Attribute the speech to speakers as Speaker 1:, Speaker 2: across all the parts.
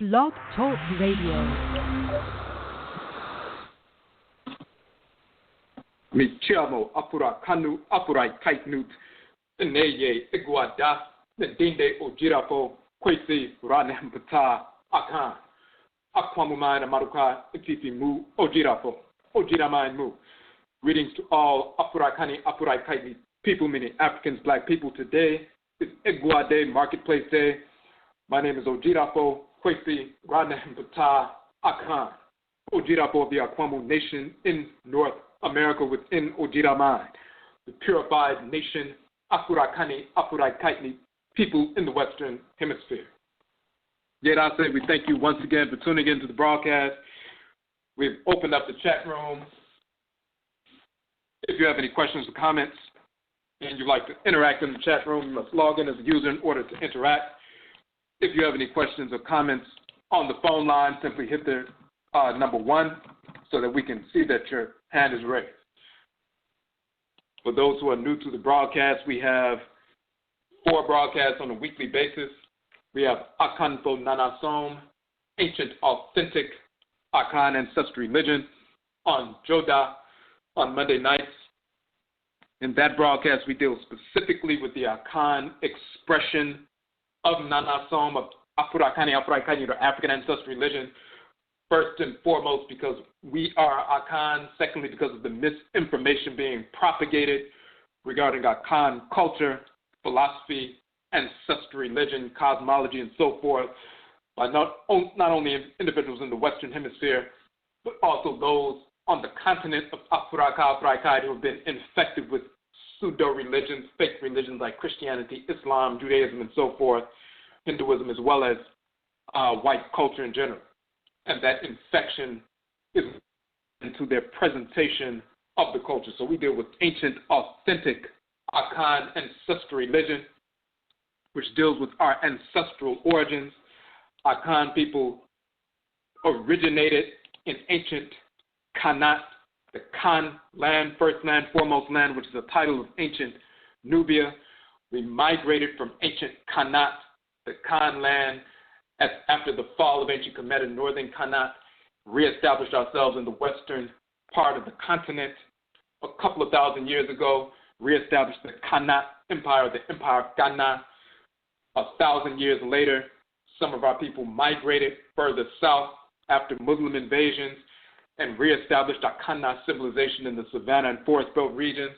Speaker 1: Blog Talk Radio.
Speaker 2: Mi chiamo Afurakanu, Afuraitkaitnut, Neye EGUA da, Dinde Ojirafo, Kwesi Ranem Pata, Akan, Akwamumai Amaruka, Ififi Mu, Ojirafo, Ojiramai Mu. Greetings to all Afurakani, Afuraitkaitnit people, meaning Africans, black people. Today is EGUA Day, Marketplace Day. My name is Ojirafo, Kwesi Ranem Pata, Akan, Ojirafo of the Akwamu Nation in North America within Ojiramai, the purified nation, Afurakani, Afuraitkaitnit people in the Western Hemisphere. Yet I say we thank you once again for tuning into the broadcast. We've opened up the chat room. If you have any questions or comments and you'd like to interact in the chat room, you must log in as a user in order to interact. If you have any questions or comments on the phone line, simply hit the number 1 so that we can see that your hand is raised. For those who are new to the broadcast, we have 4 broadcasts on a weekly basis. We have Akan Nanasom, Ancient Authentic Akan Ancestral Religion on Joda on Monday nights. In that broadcast, we deal specifically with the Akan expression of Nanasom, of Afurakani, Afuraitkaitnut, or African Ancestral Religion. First and foremost, because we are Akan. Secondly, because of the misinformation being propagated regarding Akan culture, philosophy, ancestral religion, cosmology, and so forth, by not only individuals in the Western Hemisphere, but also those on the continent of Afuraitkaitnut who have been infected with pseudo-religions, fake religions like Christianity, Islam, Judaism, and so forth, Hinduism, as well as white culture in general. And that infection is into their presentation of the culture. So we deal with ancient, authentic Akan ancestral religion, which deals with our ancestral origins. Akan people originated in ancient Kanat, the Kan land, first land, foremost land, which is a title of ancient Nubia. We migrated from ancient Kanat, the Kan land, after the fall of ancient Kemet in northern Kanat, reestablished ourselves in the western part of the continent. A couple of thousand years ago, reestablished the Kanat Empire, the Empire of Ghana. 1,000 years later, some of our people migrated further south after Muslim invasions and reestablished our Kana civilization in the savanna and forest belt regions.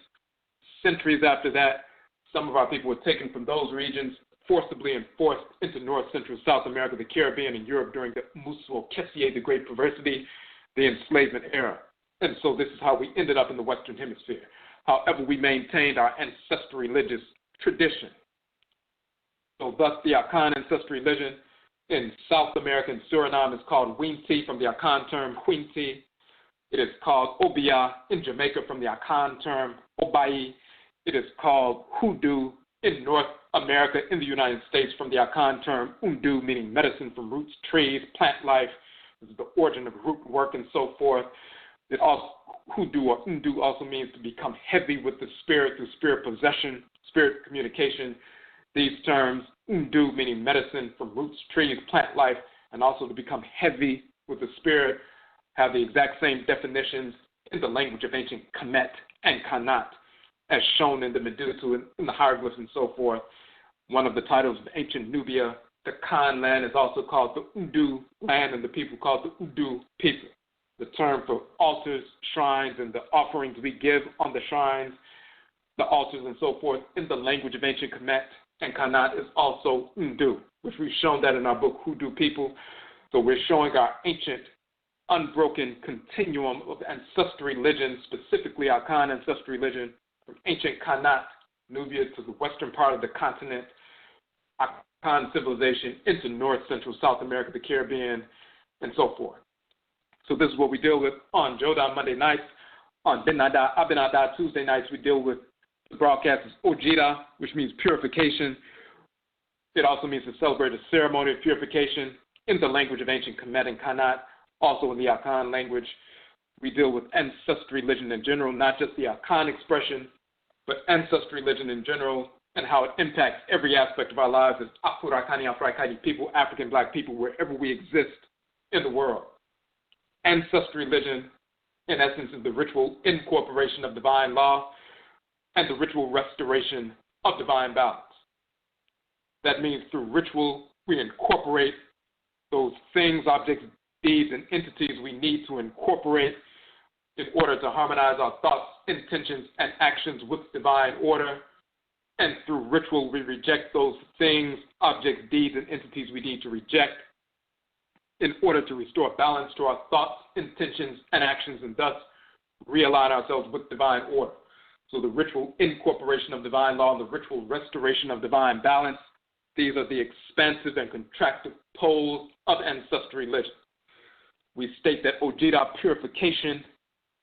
Speaker 2: Centuries after that, some of our people were taken from those regions forcibly and forced into North, Central, South America, the Caribbean, and Europe during the Musul Kessier, the Great Perversity, the enslavement era. And so this is how we ended up in the Western Hemisphere. However, we maintained our ancestral religious tradition. So thus the Akan ancestral religion in South America and Suriname is called Winti from the Akan term Winti. It is called Obia in Jamaica from the Akan term Obai. It is called Hoodoo in North America in the United States from the Akan term Undu, meaning medicine from roots, trees, plant life. This is the origin of root work and so forth. It also, Hoodoo or Undu also means to become heavy with the spirit through spirit possession, spirit communication. These terms, Undu meaning medicine from roots, trees, plant life, and also to become heavy with the spirit, have the exact same definitions in the language of ancient Kemet and Kanat, as shown in the Medusa, in the hieroglyphs and so forth. One of the titles of ancient Nubia, the Kan land, is also called the Udu land, and the people called the Udu people. The term for altars, shrines, and the offerings we give on the shrines, the altars and so forth, in the language of ancient Kemet and Kanat is also Undu, which we've shown that in our book, Hoodoo People. So we're showing our ancient, unbroken continuum of ancestral religion, specifically Akan ancestral religion, from ancient Kanat, Nubia, to the western part of the continent, Akan civilization, into North, Central, South America, the Caribbean, and so forth. So this is what we deal with on Joda Monday nights. On Abenaa Tuesday nights, we deal with the broadcast is Ojira, which means purification. It also means to celebrate a ceremony of purification in the language of ancient Kemet and Kanat, also in the Akan language. We deal with ancestral religion in general, not just the Akan expression, but ancestral religion in general, and how it impacts every aspect of our lives as Afurakani, Afuraitkaitnit people, African Black people, wherever we exist in the world. Ancestral religion, in essence, is the ritual incorporation of divine law and the ritual restoration of divine balance. That means through ritual, we incorporate those things, objects, deeds, and entities we need to incorporate in order to harmonize our thoughts, intentions, and actions with divine order. And through ritual, we reject those things, objects, deeds, and entities we need to reject in order to restore balance to our thoughts, intentions, and actions, and thus realign ourselves with divine order. So the ritual incorporation of divine law and the ritual restoration of divine balance, these are the expansive and contractive poles of ancestral religion. We state that Ojida purification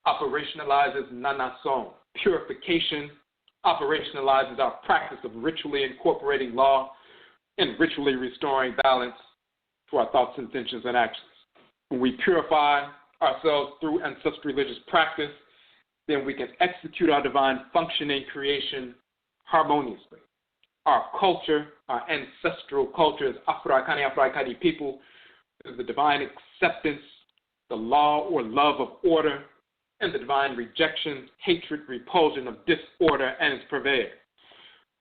Speaker 2: operationalizes Nanasom. Purification operationalizes our practice of ritually incorporating law and ritually restoring balance to our thoughts, intentions, and actions. When we purify ourselves through ancestral religious practice, then we can execute our divine functioning creation harmoniously. Our culture, our ancestral culture as Afurakani, Afuraitkaitnit people, is the divine acceptance, the law or love of order, and the divine rejection, hatred, repulsion of disorder and its purveyor.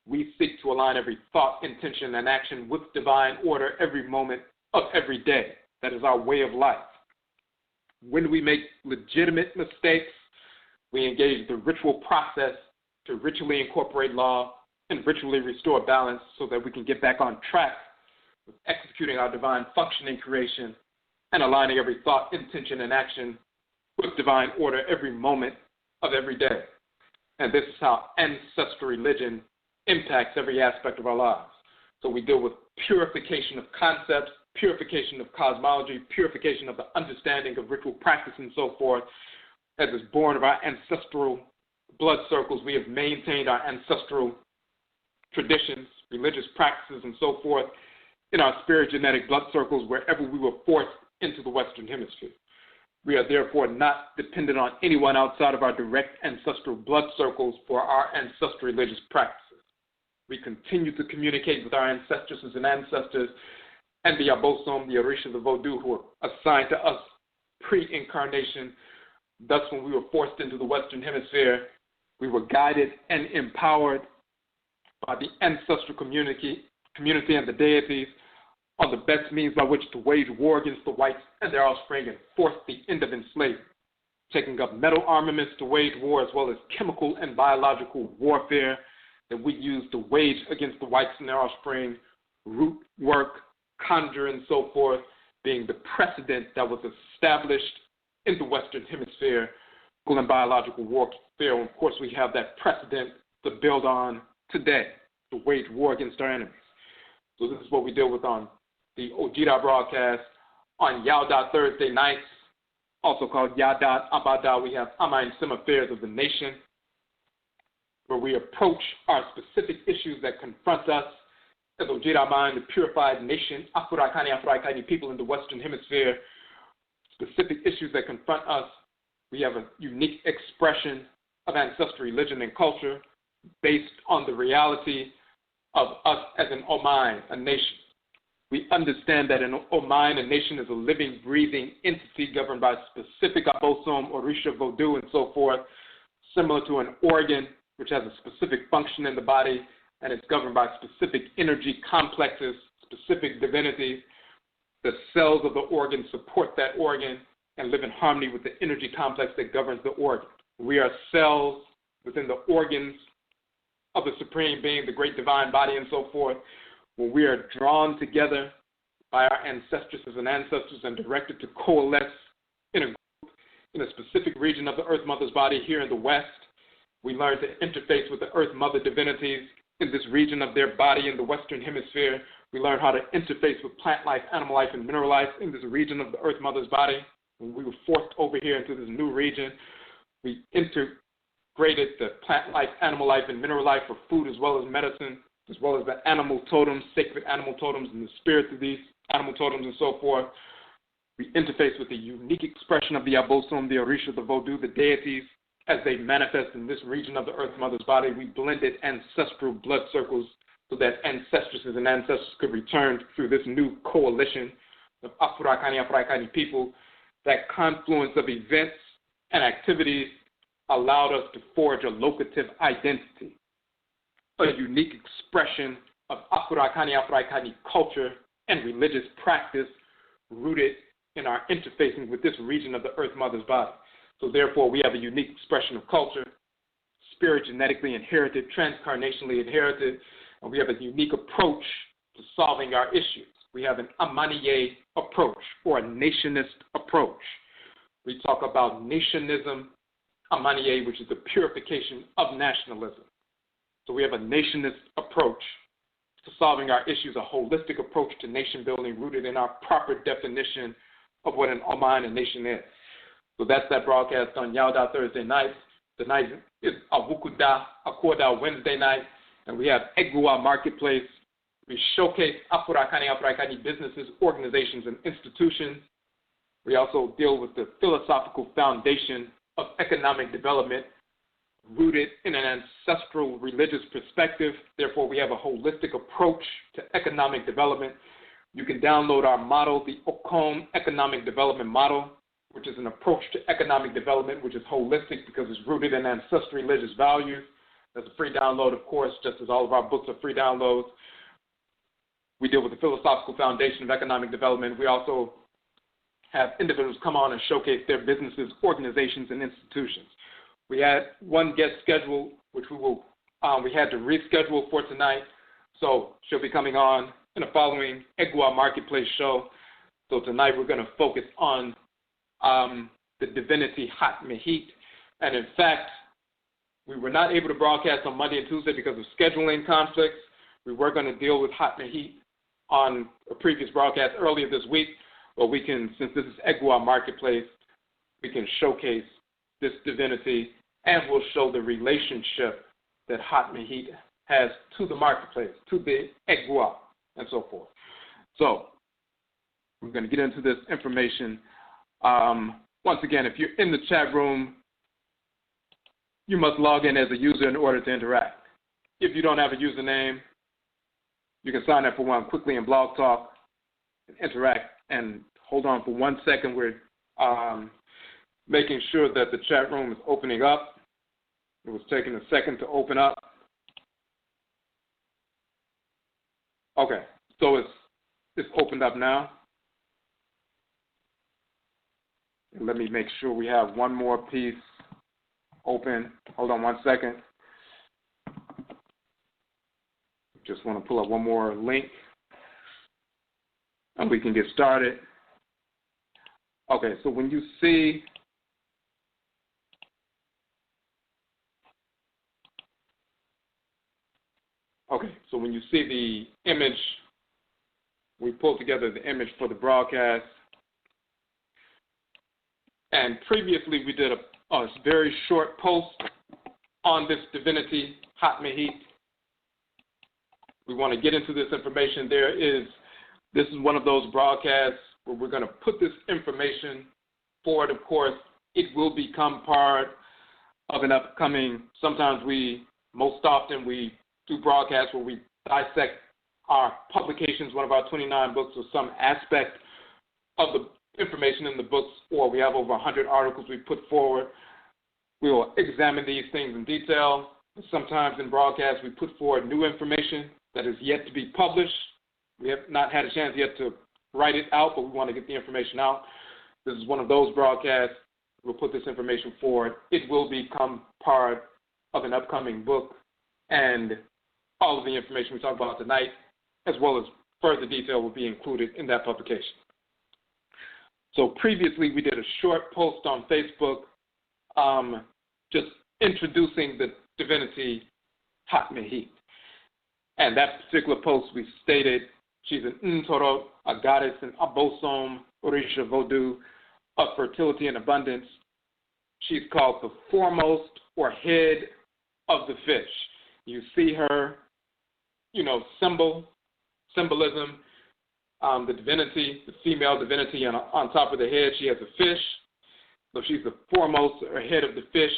Speaker 2: We seek to align every thought, intention, and action with divine order every moment of every day. That is our way of life. When we make legitimate mistakes, we engage the ritual process to ritually incorporate law and ritually restore balance so that we can get back on track with executing our divine functioning creation and aligning every thought, intention, and action with divine order every moment of every day. And this is how ancestral religion impacts every aspect of our lives. So we deal with purification of concepts, purification of cosmology, purification of the understanding of ritual practice and so forth. As is born of our ancestral blood circles, we have maintained our ancestral traditions, religious practices, and so forth in our spirit genetic blood circles wherever we were forced into the Western Hemisphere. We are therefore not dependent on anyone outside of our direct ancestral blood circles for our ancestral religious practices. We continue to communicate with our ancestresses and ancestors and the Abosom, the Orisha, the Vodou, who are assigned to us pre-incarnation. Thus, when we were forced into the Western Hemisphere, we were guided and empowered by the ancestral community and the deities on the best means by which to wage war against the whites and their offspring and force the end of enslavement, taking up metal armaments to wage war as well as chemical and biological warfare that we use to wage against the whites and their offspring, root work, conjure, and so forth, being the precedent that was established in the Western Hemisphere, and biological warfare. And of course, we have that precedent to build on today to wage war against our enemies. So this is what we deal with on the Ojida broadcast. On Yauda Thursday nights, also called Yada Abada, we have Ama and Sim Affairs of the Nation, where we approach our specific issues that confront us as Ojida Mind, the purified nation, Afurakani, Afuraitkaitnit people in the Western Hemisphere, specific issues that confront us. We have a unique expression of ancestral religion and culture based on the reality of us as an Oman, a nation. We understand that an Oman, a nation, is a living, breathing entity governed by specific Abosom, Orisha, Vodou, and so forth, similar to an organ which has a specific function in the body, and it's governed by specific energy complexes, specific divinities. The cells of the organ support that organ and live in harmony with the energy complex that governs the organ. We are cells within the organs of the Supreme Being, the great divine body, and so forth, when we are drawn together by our ancestresses and ancestors and directed to coalesce in a group in a specific region of the Earth Mother's body here in the West. We learn to interface with the Earth Mother divinities in this region of their body in the Western Hemisphere. We learn how to interface with plant life, animal life, and mineral life in this region of the Earth Mother's body. When we were forced over here into this new region, we integrated the plant life, animal life, and mineral life for food as well as medicine, as well as the animal totems, sacred animal totems, and the spirits of these animal totems and so forth. We interface with the unique expression of the Abosom, the Orisha, the Vodou, the deities, as they manifest in this region of the Earth Mother's body. We blended ancestral blood circles so that ancestresses and ancestors could return through this new coalition of Afurakani, Afuraitkaitnit people. That confluence of events and activities allowed us to forge a locative identity, a unique expression of Afurakani, Afuraitkaitnit culture and religious practice rooted in our interfacing with this region of the Earth Mother's body. So therefore, we have a unique expression of culture, spirit genetically inherited, transcarnationally inherited, and we have a unique approach to solving our issues. We have an Amaniye approach, or a nationist approach. We talk about nationism, Amaniye, which is the purification of nationalism. So we have a nationist approach to solving our issues, a holistic approach to nation building rooted in our proper definition of what an Oma and a nation is. So that's that broadcast on Yauda Thursday night. The night is Awukuda, Akorda Wednesday night, and we have EGUA Marketplace. We showcase Afurakani, Afuraitkaitnit businesses, organizations, and institutions. We also deal with the philosophical foundation of economic development rooted in an ancestral religious perspective. Therefore, we have a holistic approach to economic development. You can download our model, the Okom Economic Development Model, which is an approach to economic development, which is holistic because it's rooted in ancestral religious values. That's a free download, of course, just as all of our books are free downloads. We deal with the philosophical foundation of economic development. We also have individuals come on and showcase their businesses, organizations, and institutions. We had one guest scheduled, which we had to reschedule for tonight, so she'll be coming on in the following EGUA Marketplace show. So tonight we're going to focus on the Divinity Hat Mehit, and in fact, we were not able to broadcast on Monday and Tuesday because of scheduling conflicts. We were going to deal with Hat Mehit on a previous broadcast earlier this week, but we can, since this is EGUA Marketplace, we can showcase this divinity and we'll show the relationship that Hat Mehit has to the marketplace, to the EGUA, and so forth. So we're going to get into this information. Once again, if you're in the chat room, you must log in as a user in order to interact. If you don't have a username, you can sign up for one quickly in Blog Talk and interact. And hold on for 1 second. We're making sure that the chat room is opening up. It was taking a second to open up. Okay, so it's opened up now. And let me make sure we have one more piece open. Hold on 1 second. Just want to pull up one more link and we can get started. Okay, so when you see the image, we pulled together the image for the broadcast. And previously we did a very short post on this divinity, Hat Mehit. We want to get into this information. This is one of those broadcasts where we're going to put this information forward. Of course, it will become part of an upcoming, most often we do broadcasts where we dissect our publications, one of our 29 books, or some aspect of the information in the books, or we have over 100 articles we put forward. We will examine these things in detail. Sometimes in broadcasts we put forward new information that is yet to be published. We have not had a chance yet to write it out, but we want to get the information out. This is one of those broadcasts. We'll put this information forward. It will become part of an upcoming book, and all of the information we talk about tonight, as well as further detail, will be included in that publication. So previously we did a short post on Facebook just introducing the divinity Hat Mehit. And that particular post, we stated she's an Ntoro, a goddess in Abosom, Orisha Vodou, of fertility and abundance. She's called the foremost or head of the fish. You see her, symbolism, the divinity, the female divinity, and on top of the head she has a fish. So she's the foremost or head of the fish.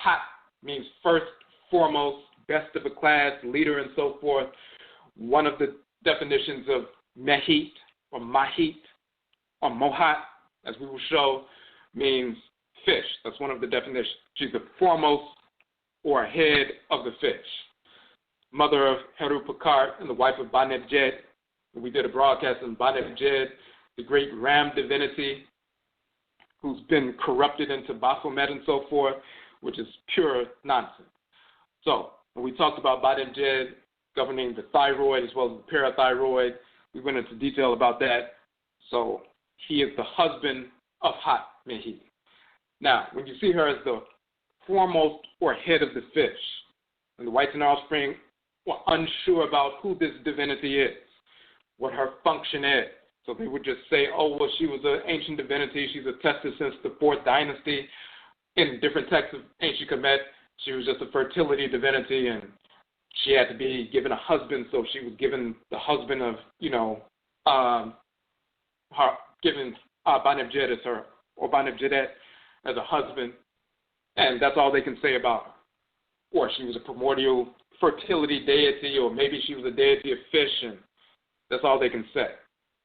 Speaker 2: Hat means first, foremost, best of a class, leader, and so forth. One of the definitions of Mehit or Mahit or Mohat, as we will show, means fish. That's one of the definitions. She's the foremost or head of the fish. Mother of Heru Pakart and the wife of Baneb Jed. We did a broadcast on Baneb Jed, the great Ram divinity who's been corrupted into Baphomet and so forth, which is pure nonsense. So when we talked about Baneb Jed governing the thyroid as well as the parathyroid, we went into detail about that. So he is the husband of Hat Mehit. Now, when you see her as the foremost or head of the fish, and the whites and offspring were unsure about who this divinity is, what her function is. So they would just say, oh, well, she was an ancient divinity. She's attested since the 4th dynasty. In different texts of ancient Kemet, she was just a fertility divinity, and she had to be given a husband, so she was given the husband of, her given Baneb Jed as her, or Baneb Jedet as a husband, and that's all they can say about her. Or she was a primordial fertility deity, or maybe she was a deity of fish, and that's all they can say,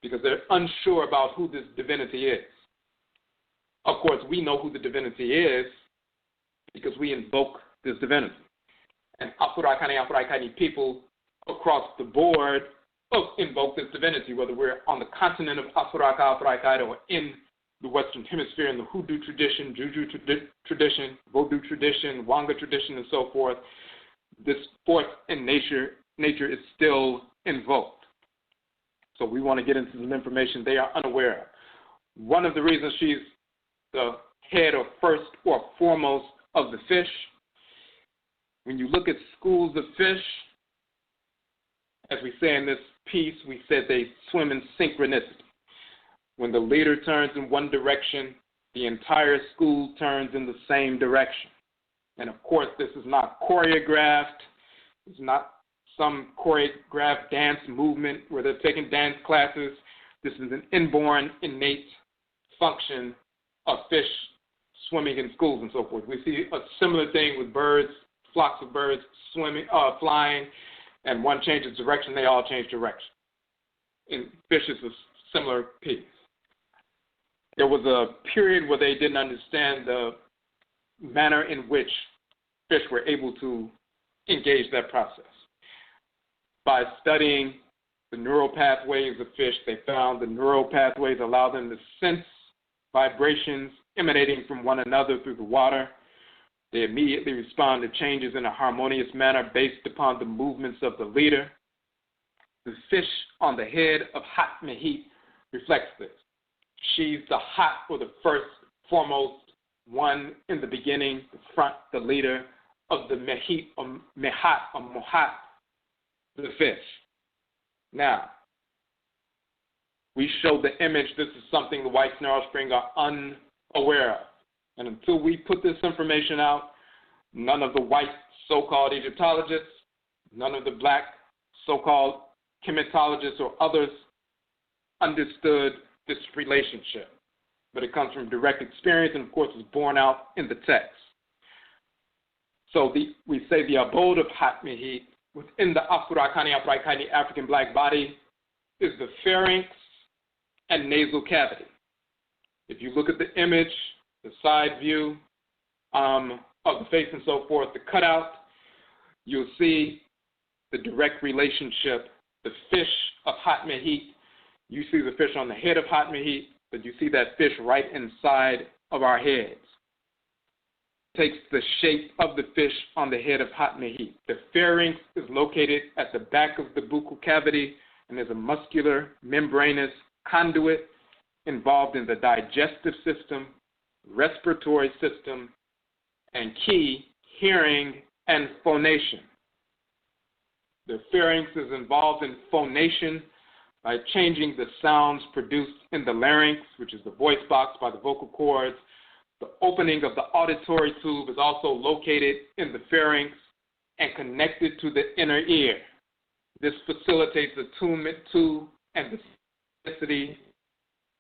Speaker 2: because they're unsure about who this divinity is. Of course, we know who the divinity is because we invoke this divinity. And Afurakani, Afuraitkaitnit people across the board invoke this divinity, whether we're on the continent of Afuraka, Afuraitkaitnit, or in the Western Hemisphere, in the Hoodoo tradition, Juju tradition, Vodou tradition, Wanga tradition, and so forth. This force in nature is still invoked. So we want to get into some information they are unaware of. One of the reasons she's the head or first or foremost of the fish, when you look at schools of fish, as we say in this piece, we said they swim in synchronicity. When the leader turns in one direction, the entire school turns in the same direction. And of course, this is not choreographed. It's not some choreographed dance movement where they're taking dance classes. This is an inborn, innate function of fish swimming in schools and so forth. We see a similar thing with birds, flocks of birds swimming, flying, and one changes direction, they all change direction. In fish, it's a similar piece. There was a period where they didn't understand the manner in which fish were able to engage that process. By studying the neural pathways of fish, they found the neural pathways allow them to sense vibrations emanating from one another through the water. They immediately respond to changes in a harmonious manner based upon the movements of the leader. The fish on the head of Hat Mehit reflects this. She's the Hat, or the first, foremost one in the beginning, the front, the leader of the Mehit, or Mehat, or Mohat, the fish. Now, we show the image. This is something the whites and offspring are unaware of. And until we put this information out, none of the white so-called Egyptologists, none of the black so-called chematologists or others understood this relationship. But it comes from direct experience and, of course, is borne out in the text. So we say the abode of Hat Mehit within the Afurakani, Afuraitkaitnit African black body is the pharynx and nasal cavity. If you look at the image, the side view of the face and so forth, the cutout, you'll see the direct relationship. The fish of Hat Mehit, you see the fish on the head of Hat Mehit, but you see that fish right inside of our heads. Takes the shape of the fish on the head of Hat Mehit. The pharynx is located at the back of the buccal cavity, and there's a muscular membranous conduit involved in the digestive system, respiratory system, and key, hearing and phonation. The pharynx is involved in phonation by changing the sounds produced in the larynx, which is the voice box by the vocal cords. The opening of the auditory tube is also located in the pharynx and connected to the inner ear. This facilitates attunement to and the specificity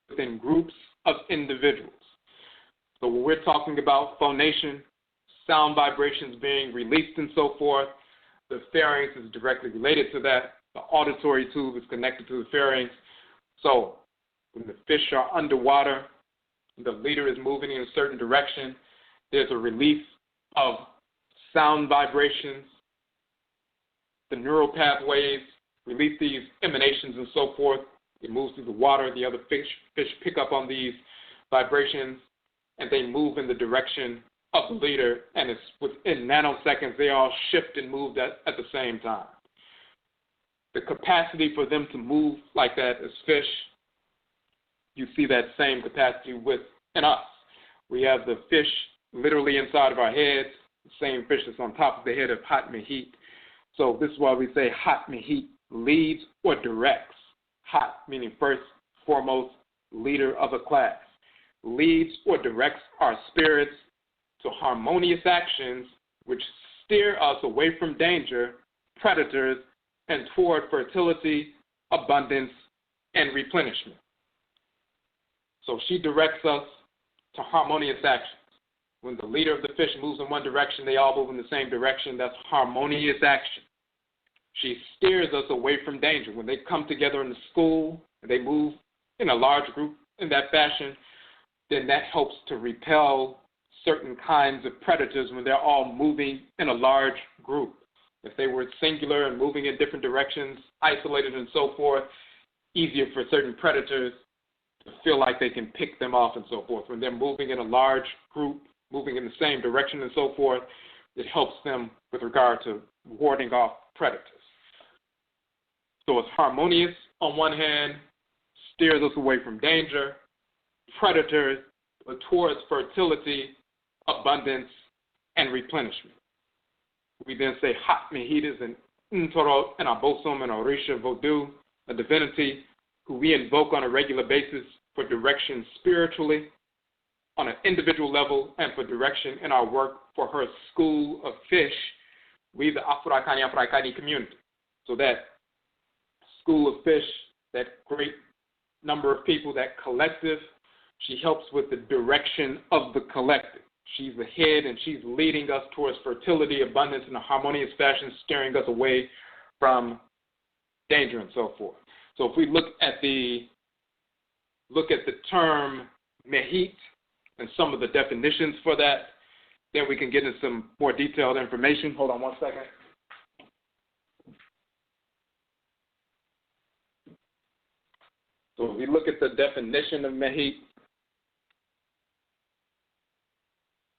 Speaker 2: within groups of individuals. So when we're talking about phonation, sound vibrations being released and so forth. The pharynx is directly related to that. The auditory tube is connected to the pharynx. So when the fish are underwater, the leader is moving in a certain direction, there's a release of sound vibrations. The neural pathways release these emanations and so forth. It moves through the water. The other fish pick up on these vibrations, and they move in the direction of the leader, and it's within nanoseconds they all shift and move at the same time. The capacity for them to move like that as fish, you see that same capacity within us. We have the fish literally inside of our heads, the same fish that's on top of the head of Hat Mehit. So this is why we say Hat Mehit leads or directs. Hat meaning first, foremost, leader of a class. Leads or directs our spirits to harmonious actions which steer us away from danger, predators, and toward fertility, abundance, and replenishment. So she directs us to harmonious actions. When the leader of the fish moves in one direction, they all move in the same direction. That's harmonious action. She steers us away from danger. When they come together in the school and they move in a large group in that fashion, then that helps to repel certain kinds of predators when they're all moving in a large group. If they were singular and moving in different directions, isolated and so forth, easier for certain predators to feel like they can pick them off and so forth. When they're moving in a large group, moving in the same direction and so forth, it helps them with regard to warding off predators. So it's harmonious on one hand, steers us away from danger, predators, but towards fertility, abundance, and replenishment. We then say Hat Mehit is an Ntoro and Abosom and Orisha Vodu, a divinity who we invoke on a regular basis for direction spiritually, on an individual level, and for direction in our work for her school of fish, we the Afurakani community. So that school of fish, that great number of people, that collective, she helps with the direction of the collective. She's the head, and she's leading us towards fertility, abundance in a harmonious fashion, steering us away from danger and so forth. So if we look at the term Mehit and some of the definitions for that, then we can get into some more detailed information. Hold on one second. So if we look at the definition of Mehit,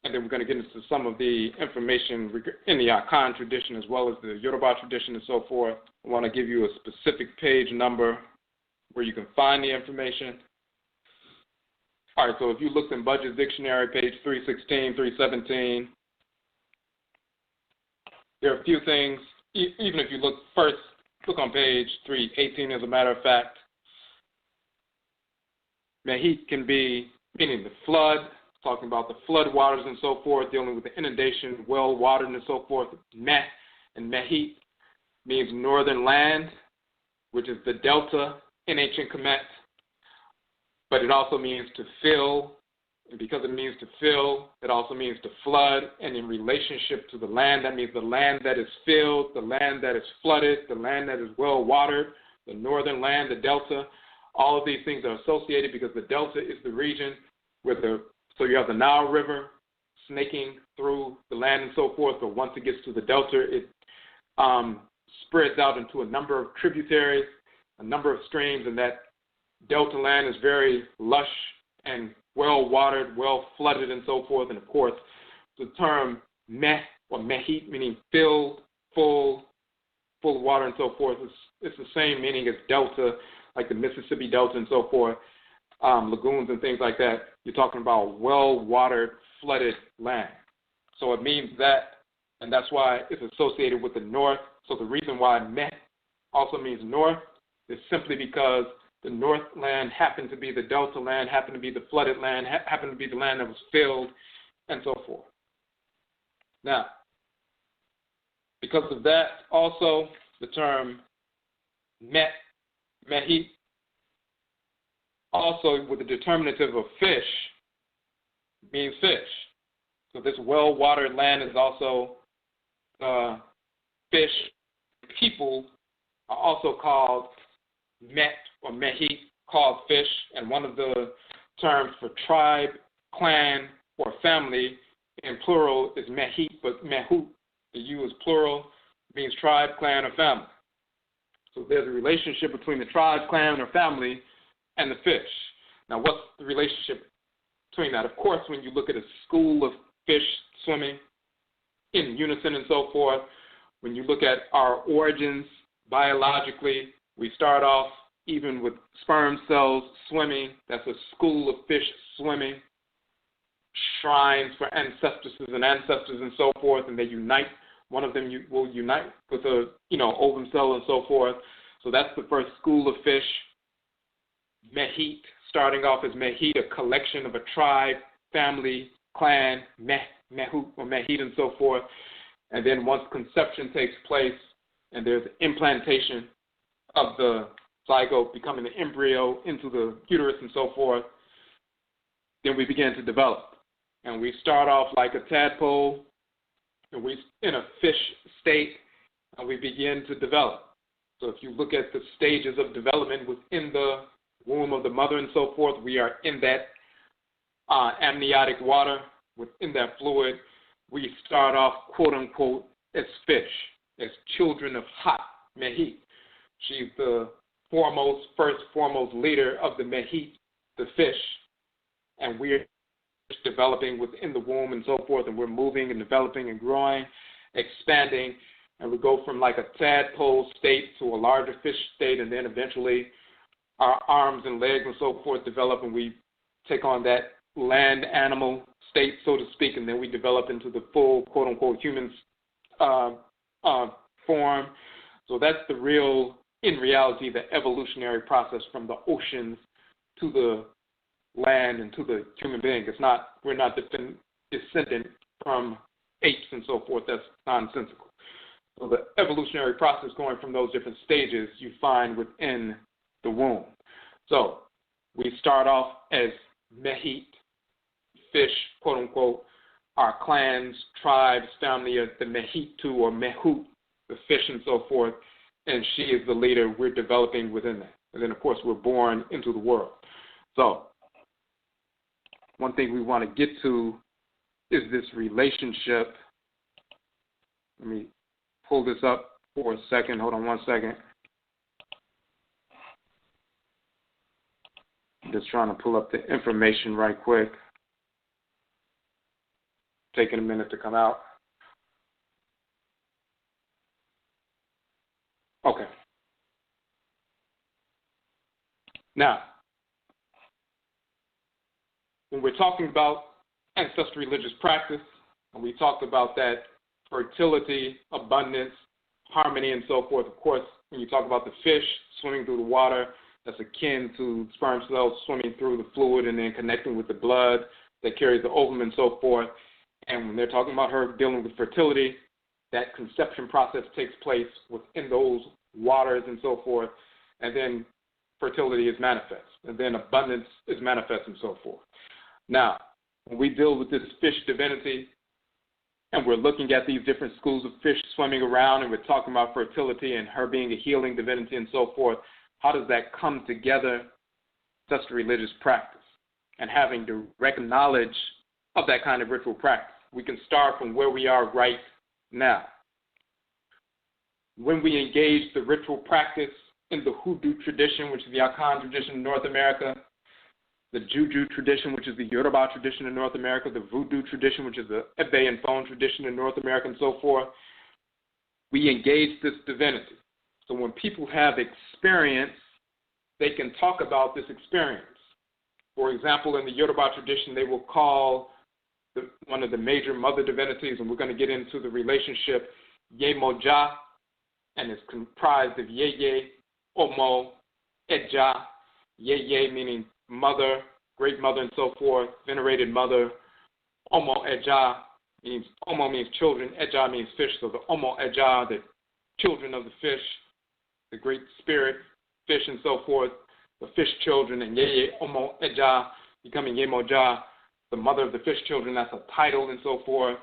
Speaker 2: and then we're going to get into some of the information in the Akan tradition as well as the Yoruba tradition and so forth. I want to give you a specific page number where you can find the information. All right, so if you look in Budget Dictionary, page 316, 317, there are a few things. Even if you look on page 318 as a matter of fact. Mehit can be meaning the flood, talking about the flood waters and so forth, dealing with the inundation, well watered and so forth. Meh and Mehit means northern land, which is the delta in ancient Kemet. But it also means to fill, and because it means to fill, it also means to flood, and in relationship to the land, that means the land that is filled, the land that is flooded, the land that is well watered, the northern land, the delta. All of these things are associated because the delta is the region where so you have the Nile River snaking through the land and so forth, but once it gets to the delta, it spreads out into a number of tributaries, a number of streams, and that delta land is very lush and well watered, well flooded and so forth. And of course, the term meh or mehit, meaning filled, full of water and so forth, it's the same meaning as delta, like the Mississippi Delta and so forth, lagoons and things like that. You're talking about well-watered, flooded land. So it means that, and that's why it's associated with the north. So the reason why Meh also means north is simply because the north land happened to be the delta land, happened to be the flooded land, happened to be the land that was filled, and so forth. Now, because of that, also the term Mehit, also with the determinative of fish, means fish. So this well-watered land is also fish. People are also called Met or Mehit, called fish, and one of the terms for tribe, clan, or family in plural is Mehit, but Mehut, the U is plural, means tribe, clan, or family. So there's a relationship between the tribe, clan, or family and the fish. Now, what's the relationship between that? Of course, when you look at a school of fish swimming in unison and so forth, when you look at our origins biologically, we start off even with sperm cells swimming. That's a school of fish swimming. Shrines for ancestresses and ancestors and so forth, and they unite. One of them will unite with a ovum cell and so forth. So that's the first school of fish. Mehit, starting off as Mehit, a collection of a tribe, family, clan, Mehut or Mehit and so forth. And then once conception takes place and there's implantation of the zygote becoming the embryo into the uterus and so forth, then we begin to develop. And we start off like a tadpole, and we in a fish state, and we begin to develop. So if you look at the stages of development within the womb of the mother and so forth, we are in that amniotic water, within that fluid. We start off, quote unquote, as fish, as children of Het Mehit. She's the first foremost leader of the Mehit, the fish, and we're developing within the womb and so forth, and we're moving and developing and growing, expanding, and we go from like a tadpole state to a larger fish state, and then eventually our arms and legs and so forth develop, and we take on that land animal state, so to speak, and then we develop into the full, quote-unquote, human form. So that's the real, in reality, the evolutionary process from the oceans to the land and to the human being. We're not descendant from apes and so forth. That's nonsensical. So the evolutionary process going from those different stages you find within the womb. So we start off as Mehit, fish, quote unquote, our clans, tribes, family of the Mehitu or Mehut, the fish and so forth, and she is the leader. We're developing within that. And then, of course, we're born into the world. So one thing we want to get to is this relationship. Let me pull this up for a second. Hold on one second. Just trying to pull up the information right quick. Taking a minute to come out. Okay. Now, when we're talking about ancestral religious practice, and we talked about that fertility, abundance, harmony, and so forth, of course, when you talk about the fish swimming through the water, that's akin to sperm cells swimming through the fluid and then connecting with the blood that carries the ovum and so forth. And when they're talking about her dealing with fertility, that conception process takes place within those waters and so forth, and then fertility is manifest, and then abundance is manifest and so forth. Now, when we deal with this fish divinity, and we're looking at these different schools of fish swimming around, and we're talking about fertility and her being a healing divinity and so forth, how does that come together? Such a religious practice, and having direct knowledge of that kind of ritual practice. We can start from where we are right now. When we engage the ritual practice in the Hoodoo tradition, which is the Akan tradition in North America, the Juju tradition, which is the Yoruba tradition in North America, the Voodoo tradition, which is the Ebe and Phone tradition in North America, and so forth, we engage this divinity. So when people have experience, they can talk about this experience. For example, in the Yoruba tradition, they will call one of the major mother divinities, and we're going to get into the relationship, Yemoja, and it's comprised of Yeye, Omo, Eja, Yeye meaning mother, great mother, and so forth, venerated mother. Omo Eja means, Omo means children, Eja means fish, so the Omo Eja, the children of the fish, the great spirit, fish, and so forth, the fish children, and Yeye, Omo Eja, becoming Yemoja, the mother of the fish children, that's a title and so forth.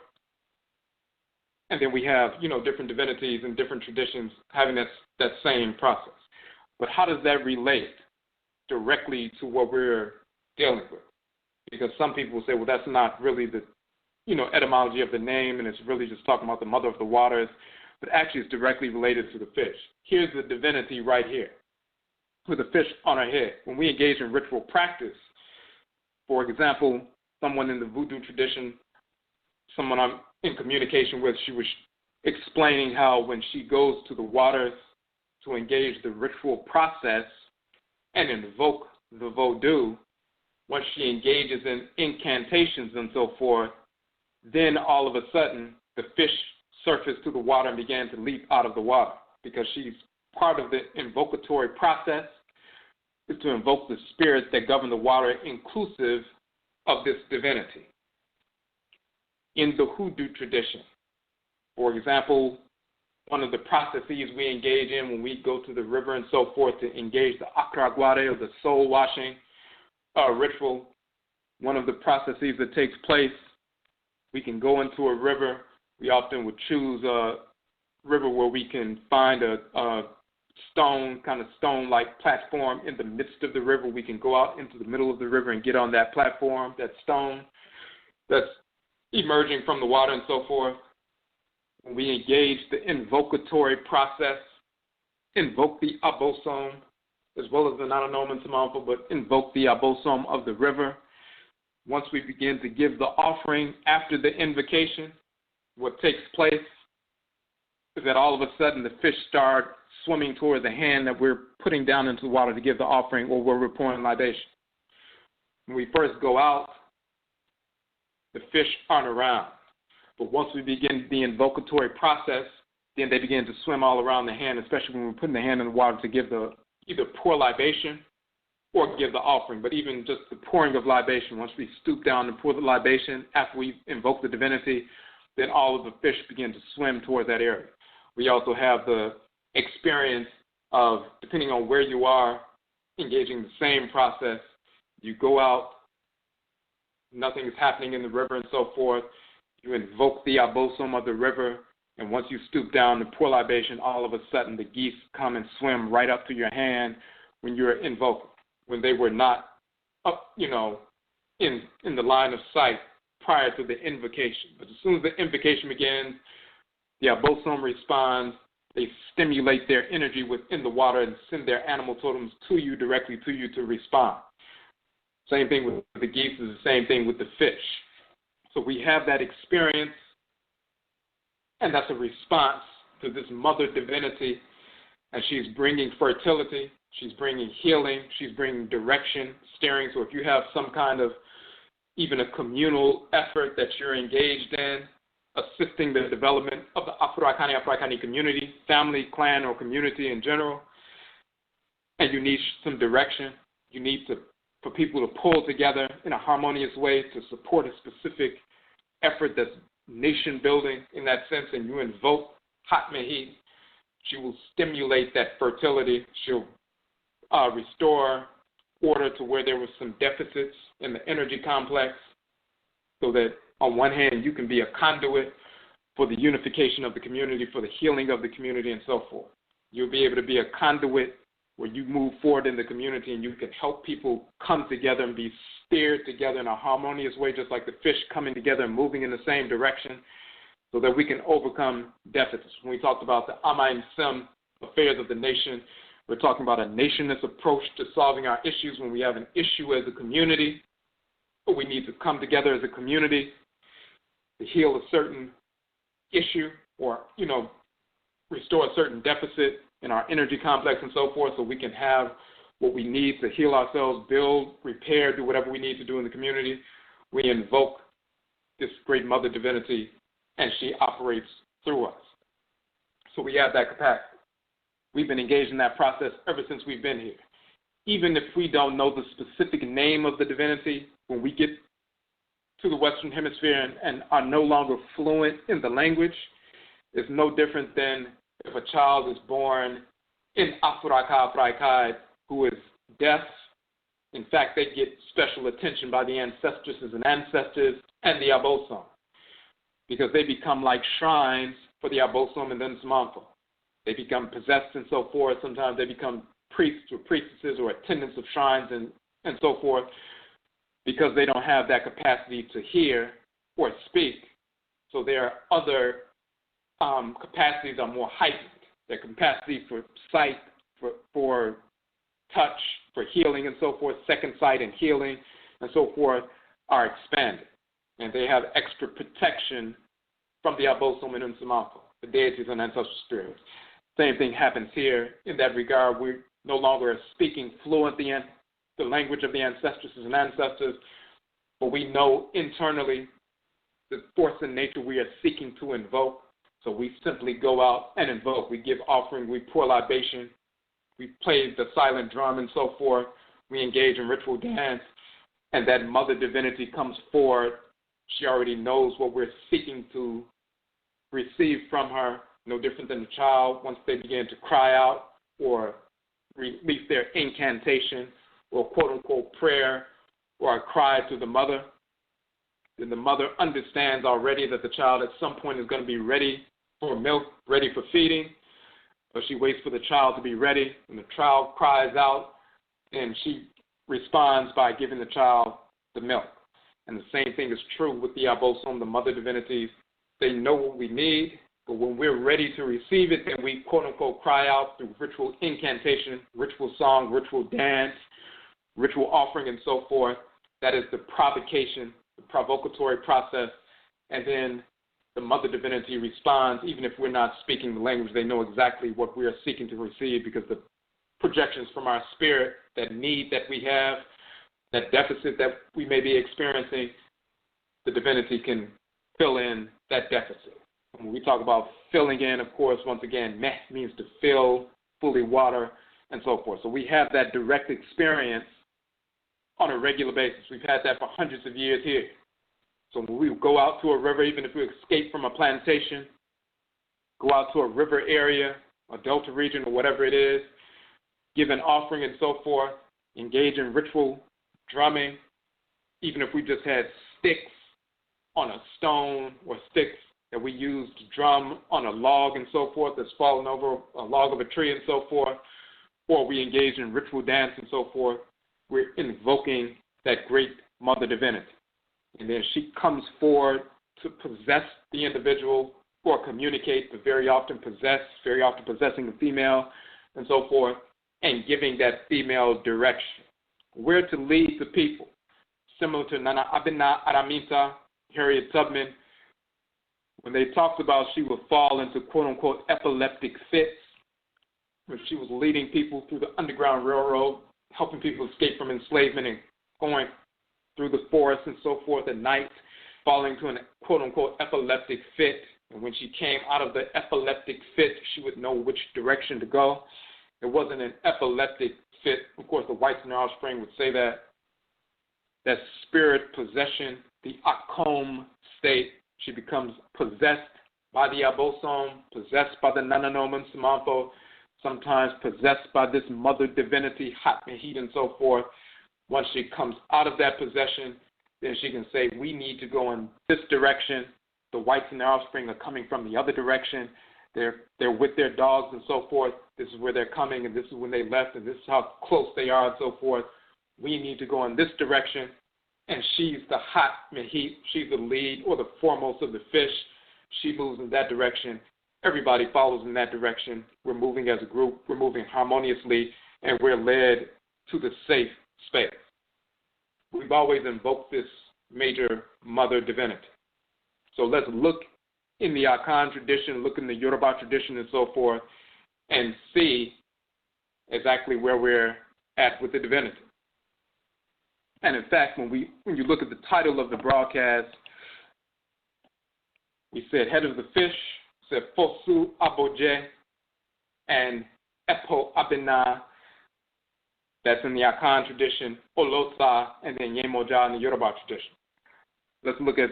Speaker 2: And then we have, different divinities and different traditions having that same process. But how does that relate directly to what we're dealing with? Because some people will say, well, that's not really the, etymology of the name, and it's really just talking about the mother of the waters. But actually, it's directly related to the fish. Here's the divinity right here, with a fish on her head. When we engage in ritual practice, for example, someone in the voodoo tradition, someone I'm in communication with, she was explaining how when she goes to the waters to engage the ritual process and invoke the voodoo, once she engages in incantations and so forth, then all of a sudden the fish surfaced to the water and began to leap out of the water, because she's part of the invocatory process is to invoke the spirits that govern the water, inclusive of this divinity. In the hoodoo tradition, for example, one of the processes we engage in when we go to the river and so forth to engage the Okra or the soul washing ritual, one of the processes that takes place, we can go into a river. We often would choose a river where we can find a stone-like platform in the midst of the river. We can go out into the middle of the river and get on that platform, that stone that's emerging from the water and so forth. When we engage the invocatory process, invoke the Abosom, as well as the non-anoman samanful, but invoke the Abosom of the river. Once we begin to give the offering after the invocation, what takes place is that all of a sudden the fish start swimming toward the hand that we're putting down into the water to give the offering, or where we're pouring libation. When we first go out, the fish aren't around. But once we begin the invocatory process, then they begin to swim all around the hand, especially when we're putting the hand in the water to give the either pour libation or give the offering. But even just the pouring of libation, once we stoop down and pour the libation after we invoke the divinity, then all of the fish begin to swim toward that area. We also have the experience of, depending on where you are, engaging the same process. You go out, nothing is happening in the river and so forth. You invoke the Abosom of the river, and once you stoop down to pour libation, all of a sudden the geese come and swim right up to your hand when you're invoking, when they were not up, in the line of sight prior to the invocation. But as soon as the invocation begins, the Abosom responds. They stimulate their energy within the water and send their animal totems directly to you to respond. Same thing with the geese is the same thing with the fish. So we have that experience, and that's a response to this mother divinity, and she's bringing fertility, she's bringing healing, she's bringing direction, steering. So if you have some kind of even a communal effort that you're engaged in, assisting the development of the Afurakani community, family, clan, or community in general, and you need some direction, you need for people to pull together in a harmonious way to support a specific effort that's nation building in that sense, and you invoke Hat Mehit, she will stimulate that fertility. She'll restore order to where there was some deficits in the energy complex, so that on one hand you can be a conduit for the unification of the community, for the healing of the community, and so forth. You'll be able to be a conduit where you move forward in the community and you can help people come together and be steered together in a harmonious way, just like the fish coming together and moving in the same direction, so that we can overcome deficits. When we talked about the affairs of the nation, we're talking about a nationless approach to solving our issues. When we have an issue as a community, we need to come together as a community to heal a certain issue, or, restore a certain deficit in our energy complex and so forth, so we can have what we need to heal ourselves, build, repair, do whatever we need to do in the community. We invoke this great mother divinity, and she operates through us. So we have that capacity. We've been engaged in that process ever since we've been here. Even if we don't know the specific name of the divinity, when we get to the Western Hemisphere and are no longer fluent in the language, it's no different than if a child is born in Afuraitkaitnut who is deaf In fact, they get special attention by the ancestresses and ancestors and the Abosom, because they become like shrines for the Abosom and the Nsamanfo. They become possessed and so forth. Sometimes they become priests or priestesses or attendants of shrines and so forth, because they don't have that capacity to hear or speak. So their other capacities are more heightened. Their capacity for sight, for touch, for healing and so forth, second sight and healing and so forth are expanded. And they have extra protection from the Abosom and Nsamanfo, the deities and ancestral spirits. Same thing happens here in that regard. We no longer are speaking fluently the language of the ancestresses and ancestors, but we know internally the force in nature we are seeking to invoke. So we simply go out and invoke. We give offering, we pour libation, we play the silent drum and so forth. We engage in ritual dance, and that mother divinity comes forward. She already knows what we're seeking to receive from her, no different than a child once they begin to cry out or release their incantation or quote-unquote prayer or a cry to the mother. Then the mother understands already that the child at some point is going to be ready for milk, ready for feeding. But she waits for the child to be ready, and the child cries out, and she responds by giving the child the milk. And the same thing is true with the Abosom, the mother divinities. They know what we need, but when we're ready to receive it, then we quote-unquote cry out through ritual incantation, ritual song, ritual dance, ritual offering, and so forth. That is the provocation, the provocatory process, and then the mother divinity responds. Even if we're not speaking the language, they know exactly what we are seeking to receive, because the projections from our spirit, that need that we have, that deficit that we may be experiencing, the divinity can fill in that deficit. And when we talk about filling in, of course, once again, meh means to fill, fully water, and so forth. So we have that direct experience on a regular basis. We've had that for hundreds of years here. So when we go out to a river, even if we escape from a plantation, go out to a river area, a delta region, or whatever it is, give an offering and so forth, engage in ritual drumming, even if we just had sticks on a stone or sticks that we use to drum on a log and so forth that's fallen over a log of a tree and so forth, or we engage in ritual dance and so forth, we're invoking that great mother divinity. And then she comes forward to possess the individual or communicate, but very often possessing the female and so forth, and giving that female direction. Where to lead the people. Similar to Nana Abena Araminta, Harriet Tubman, when they talked about she would fall into quote-unquote epileptic fits, when she was leading people through the Underground Railroad, helping people escape from enslavement and going through the forest and so forth at night, falling into an quote-unquote epileptic fit. And when she came out of the epileptic fit, she would know which direction to go. It wasn't an epileptic fit. Of course, the whites in their offspring would say that spirit possession, the Akom state, she becomes possessed by the Abosom, possessed by the Nananoman Samanfo, sometimes possessed by this mother divinity, Hat Mehit, and so forth. Once she comes out of that possession, then she can say, we need to go in this direction. The whites in their offspring are coming from the other direction. They're with their dogs and so forth. This is where they're coming, and this is when they left, and this is how close they are and so forth. We need to go in this direction. And she's the Hat Mehit. She's the lead or the foremost of the fish. She moves in that direction. Everybody follows in that direction. We're moving as a group. We're moving harmoniously, and we're led to the safe space. We've always invoked this major mother divinity. So let's look in the Akan tradition, look in the Yoruba tradition and so forth, and see exactly where we're at with the divinity. And in fact, when you look at the title of the broadcast, we said head of the fish, said Fosu Abogye and Epo Abenaa. That's in the Akan tradition, Oloosa, and then Yemoja in the Yoruba tradition. Let's look at,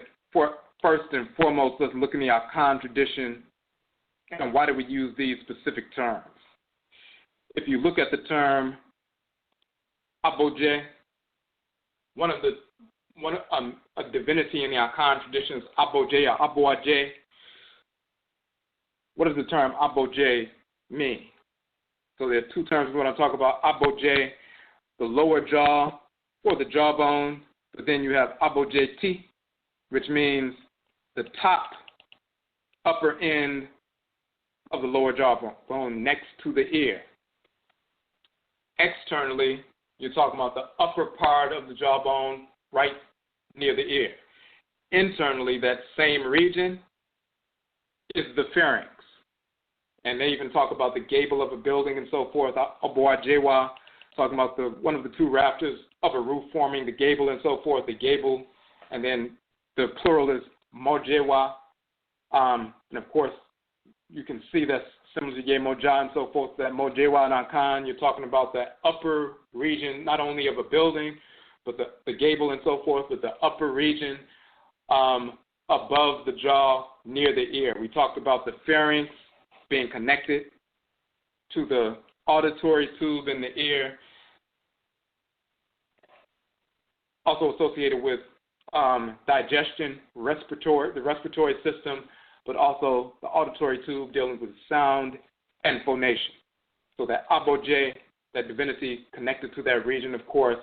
Speaker 2: first and foremost, let's look in the Akan tradition, and why do we use these specific terms? If you look at the term Abogye, a divinity in the Akan tradition is Abogye or Abogye. What does the term Abogye mean? So there are two terms we want to talk about. Abogye, the lower jaw or the jawbone, but then you have Abogye, which means the top upper end of the lower jawbone next to the ear. Externally, you're talking about the upper part of the jawbone right near the ear. Internally, that same region is the pharynx. And they even talk about the gable of a building and so forth. Abogye, talking about one of the two rafters of a roof forming the gable and so forth, the gable, and then the plural is mojewa. And of course, you can see that's similar to Yemoja and so forth, that mojewa and Akan, you're talking about the upper region, not only of a building, but the gable and so forth, but the upper region above the jaw near the ear. We talked about the pharynx being connected to the auditory tube in the ear, also associated with digestion, the respiratory system, but also the auditory tube dealing with sound and phonation. So that Abogye, that divinity connected to that region, of course,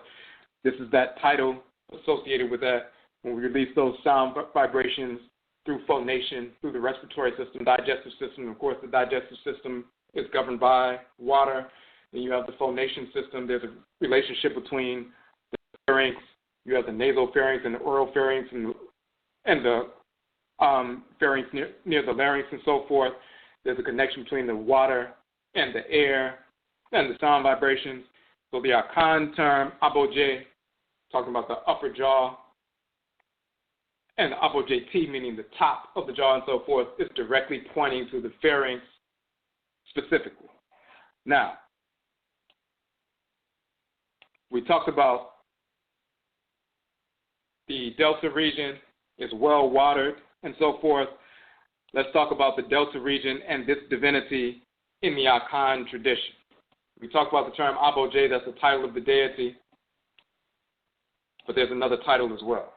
Speaker 2: this is that title associated with that when we release those sound vibrations through phonation, through the respiratory system, digestive system. Of course, the digestive system is governed by water. Then you have the phonation system. There's a relationship between the pharynx. You have the nasal pharynx and the oral pharynx and the pharynx near the larynx and so forth. There's a connection between the water and the air and the sound vibrations. So the Akan term, Abogye, talking about the upper jaw, and the Abogye, meaning the top of the jaw and so forth, is directly pointing to the pharynx specifically. Now, we talked about the delta region is well watered and so forth. Let's talk about the delta region and this divinity in the Akan tradition. We talked about the term Abogye, that's the title of the deity, but there's another title as well.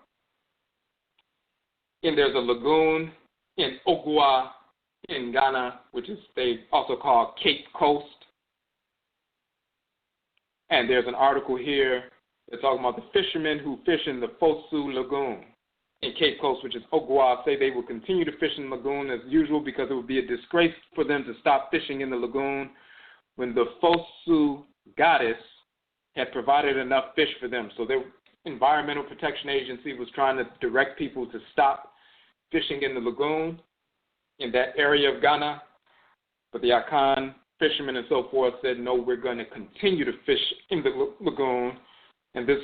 Speaker 2: And there's a lagoon in EGUA in Ghana, which is they also call Cape Coast. And there's an article here that's talking about the fishermen who fish in the Fosu Lagoon in Cape Coast, which is EGUA, say they will continue to fish in the lagoon as usual because it would be a disgrace for them to stop fishing in the lagoon when the Fosu goddess had provided enough fish for them. So the Environmental Protection Agency was trying to direct people to stop fishing in the lagoon in that area of Ghana. But the Akan fishermen and so forth said, no, we're going to continue to fish in the lagoon. And this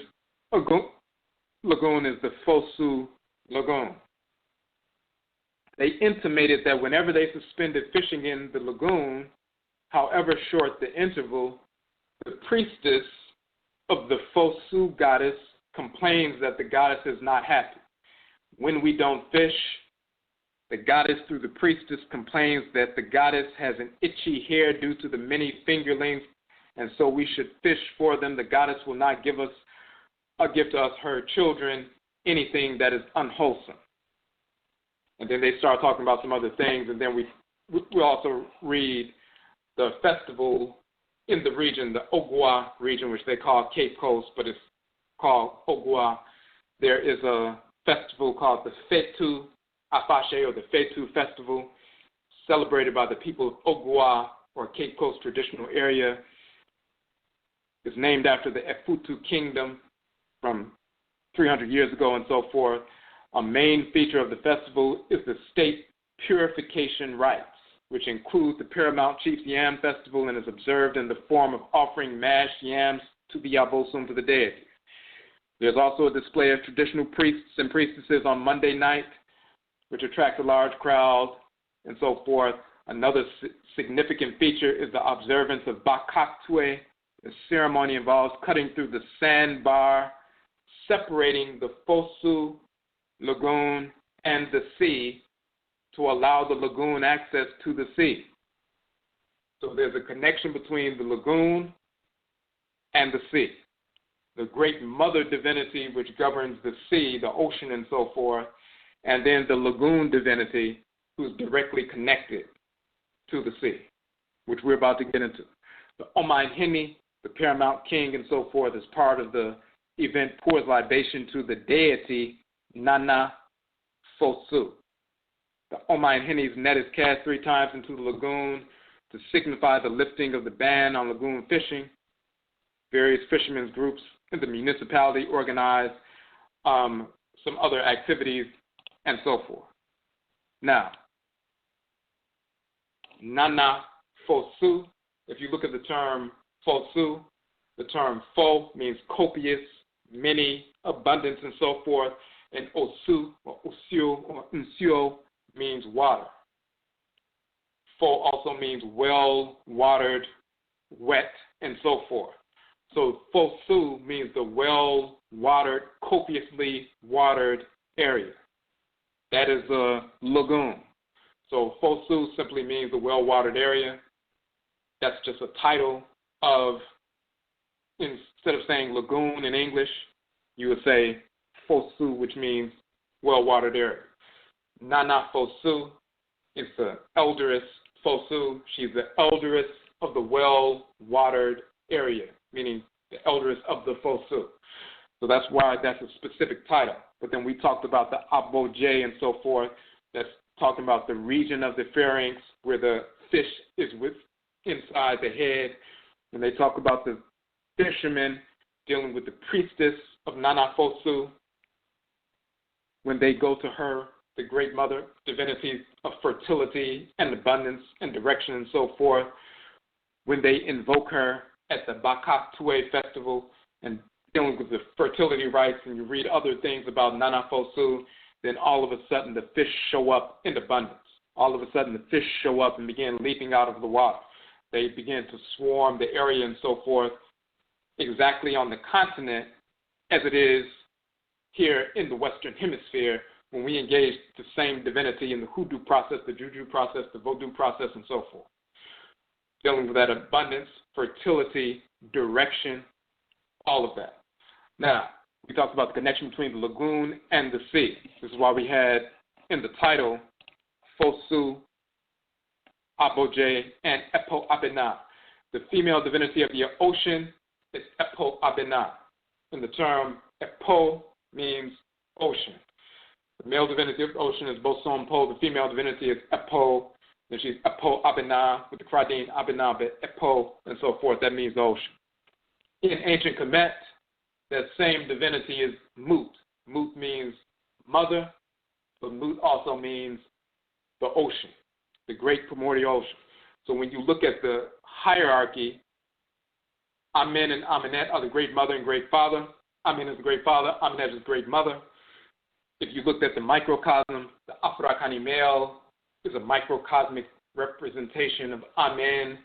Speaker 2: lagoon is the Fosu Lagoon. They intimated that whenever they suspended fishing in the lagoon, however short the interval, the priestess of the Fosu goddess complains that the goddess is not happy. When we don't fish, the goddess through the priestess complains that the goddess has an itchy hair due to the many fingerlings, and so we should fish for them. The goddess will not give to us her children anything that is unwholesome. And then they start talking about some other things, and then we also read the festival in the region, the EGUA region, which they call Cape Coast, but it's called EGUA. There is a festival called the Fetu Afashe, or the Fetu Festival, celebrated by the people of EGUA, or Cape Coast traditional area. It's named after the Efutu kingdom from 300 years ago and so forth. A main feature of the festival is the state purification rites, which include the Paramount Chief's Yam Festival and is observed in the form of offering mashed yams to the Abosom, to the deity. There's also a display of traditional priests and priestesses on Monday night, which attracts a large crowd and so forth. Another significant feature is the observance of Bakatwe. The ceremony involves cutting through the sandbar, separating the Fosu Lagoon and the sea to allow the lagoon access to the sea. So there's a connection between the lagoon and the sea. the great mother divinity which governs the sea, the ocean, and so forth, and then the lagoon divinity who's directly connected to the sea, which we're about to get into. The Omahini, the paramount king, and so forth, as part of the event, pours libation to the deity Nana Fosu. The Omahini's net is cast 3 times into the lagoon to signify the lifting of the ban on lagoon fishing. Various fishermen's groups in the municipality organize some other activities and so forth. Now, Nana Fosu, if you look at the term Fosu, the term Fo means copious, many, abundance, and so forth, and Osu or Usio or Unsio means water. Fo also means well-watered, wet, and so forth. So Fosu means the well-watered, copiously watered area. That is a lagoon. So Fosu simply means the well-watered area. That's just a title of, instead of saying lagoon in English, you would say Fosu, which means well-watered area. Nana Fosu is the elderess Fosu. She's the elderess of the well-watered area, meaning the elderess of the Fosu. So that's why that's a specific title. But then we talked about the Abogye and so forth. That's talking about the region of the pharynx where the fish is inside the head. And they talk about the fishermen dealing with the priestess of Nana Fosu when they go to her, the great mother, divinity of fertility and abundance and direction and so forth, when they invoke her at the Bakatue festival and dealing with the fertility rites, and you read other things about Nana Fosu, then all of a sudden the fish show up in abundance. All of a sudden the fish show up and begin leaping out of the water. They begin to swarm the area and so forth, exactly on the continent as it is here in the Western Hemisphere when we engage the same divinity in the hoodoo process, the juju process, the voodoo process, and so forth. Dealing with that abundance, fertility, direction, all of that. Now, we talked about the connection between the lagoon and the sea. This is why we had in the title Fosu Abogye and Epo Abenaa. The female divinity of the ocean is Epo Abenaa. And the term Epo means ocean. The male divinity of the ocean is Bosom Po. The female divinity is Epo. And she's Epo Abenaa with the AKRADIN Abenaa, but Epo, and so forth. That means the ocean. In ancient Kemet, that same divinity is Mut. Mut means mother, but Mut also means the ocean, the great primordial ocean. So when you look at the hierarchy, Amen and Amenet are the great mother and great father. Amen is the great father, Amenet is the great mother. If you looked at the microcosm, the Afurakani male is a microcosmic representation of Amen.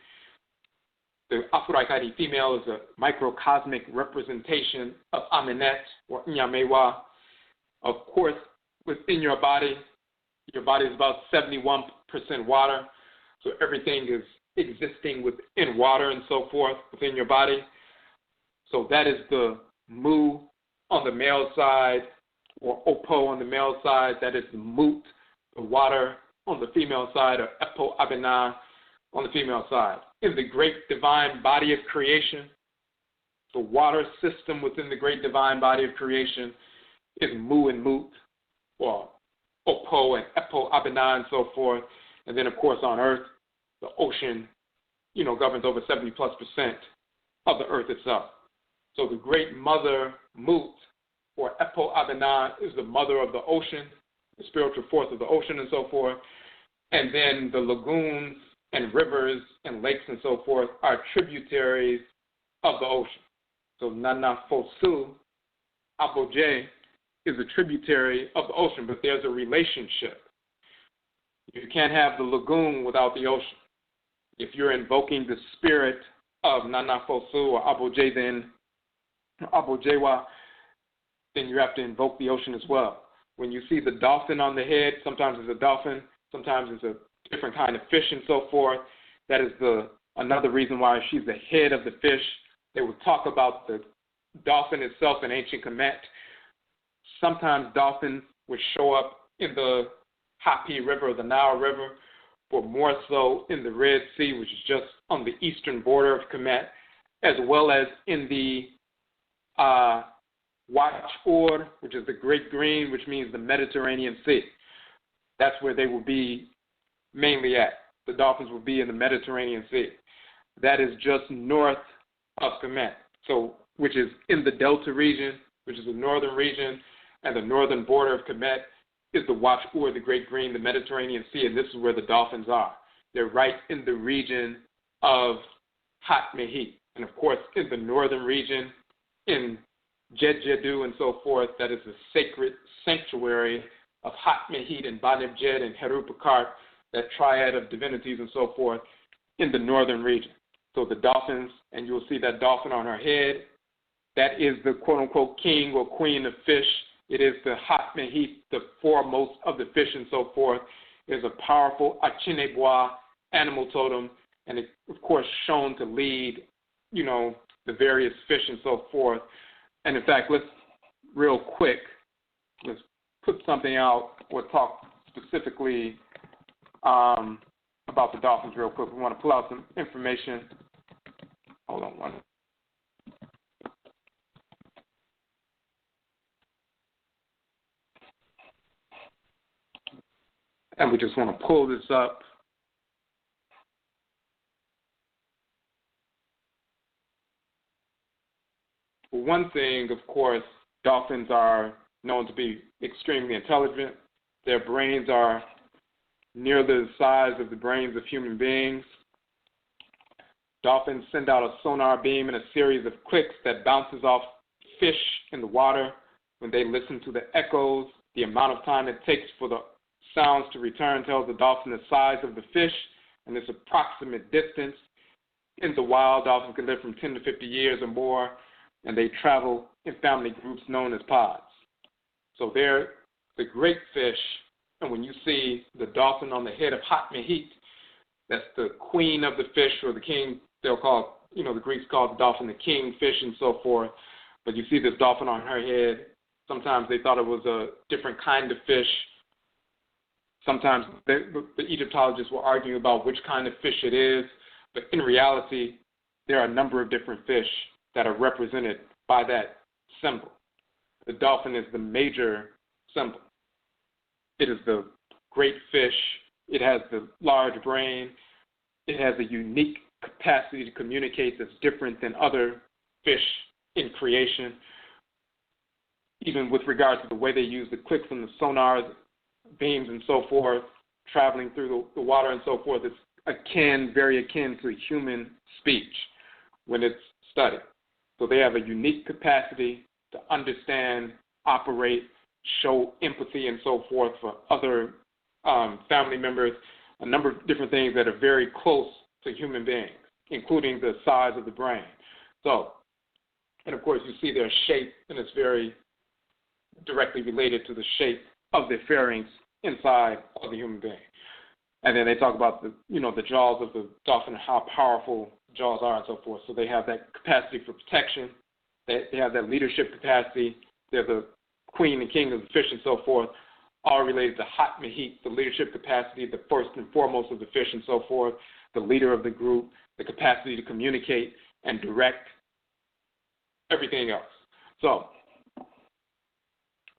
Speaker 2: The Afuraitkaitnit female is a microcosmic representation of Amenet or Nyamewa. Of course, within your body is about 71% water, so everything is existing within water and so forth within your body. So that is the Mu on the male side, or Opo on the male side. That is the Mut, the water on the female side, or Epo Abenaa on the female side. In the great divine body of creation, the water system within the great divine body of creation is Mu and Mut, or Opo and Epo Abenaa and so forth. And then, of course, on Earth, the ocean, governs over 70+% of the Earth itself. So the great mother Mut, or Epo Abenaa, is the mother of the ocean, the spiritual force of the ocean and so forth. And then the lagoons and rivers and lakes and so forth are tributaries of the ocean. So Nana Fosu Abogye is a tributary of the ocean, but there's a relationship. You can't have the lagoon without the ocean. If you're invoking the spirit of Nana Fosu or Abogye, then Abogyewa, then you have to invoke the ocean as well. When you see the dolphin on the head, sometimes it's a dolphin, sometimes it's a different kind of fish and so forth. That is another reason why she's the head of the fish. They will talk about the dolphin itself in ancient Kemet. Sometimes dolphins would show up in the Hapi River or the Nile River, but more so in the Red Sea, which is just on the eastern border of Kemet, as well as in the Wach-Ur, which is the Great Green, which means the Mediterranean Sea. That's where they will be mainly at. The dolphins will be in the Mediterranean Sea. That is just north of Kemet, so which is in the Delta region, which is the northern region, and the northern border of Kemet is the Wach-Ur, the Great Green, the Mediterranean Sea, and this is where the dolphins are. They're right in the region of Hat Mehit. And of course, in the northern region, in Jedjedu and so forth, that is the sacred sanctuary of Hat Mehit and Banib Jed and Herupakart, that triad of divinities and so forth, in the northern region. So the dolphins, and you'll see that dolphin on her head, that is the quote-unquote king or queen of fish. It is the Hat Mehit, the foremost of the fish and so forth. It is a powerful Achinebois animal totem, and it's, of course, shown to lead, the various fish and so forth. And in fact, let's put something out or talk specifically about the dolphins real quick. We want to pull out some information. Hold on one. And we just want to pull this up. For one thing, of course, dolphins are known to be extremely intelligent. Their brains are near the size of the brains of human beings. Dolphins send out a sonar beam and a series of clicks that bounces off fish in the water when they listen to the echoes. The amount of time it takes for the sounds to return tells the dolphin the size of the fish and its approximate distance. In the wild, dolphins can live from 10 to 50 years or more, and they travel in family groups known as pods. So they're the great fish, and when you see the dolphin on the head of Hat Mehit, that's the queen of the fish, or the king. They'll call, the Greeks called the dolphin the king fish and so forth. But you see this dolphin on her head. Sometimes they thought it was a different kind of fish. Sometimes the Egyptologists were arguing about which kind of fish it is. But in reality, there are a number of different fish that are represented by that symbol. The dolphin is the major symbol. It is the great fish. It has the large brain. It has a unique capacity to communicate that's different than other fish in creation. Even with regard to the way they use the clicks and the sonar beams and so forth, traveling through the water and so forth, it's very akin to human speech when it's studied. So they have a unique capacity to understand, operate, show empathy and so forth for other family members, a number of different things that are very close to human beings, including the size of the brain. So, and of course you see their shape, and it's very directly related to the shape of the pharynx inside of the human being. And then they talk about the jaws of the dolphin, how powerful jaws are and so forth. So they have that capacity for protection. They have that leadership capacity. They're the queen and king of the fish and so forth, all related to Hat Mehit, the leadership capacity, the first and foremost of the fish and so forth, the leader of the group, the capacity to communicate and direct everything else. So,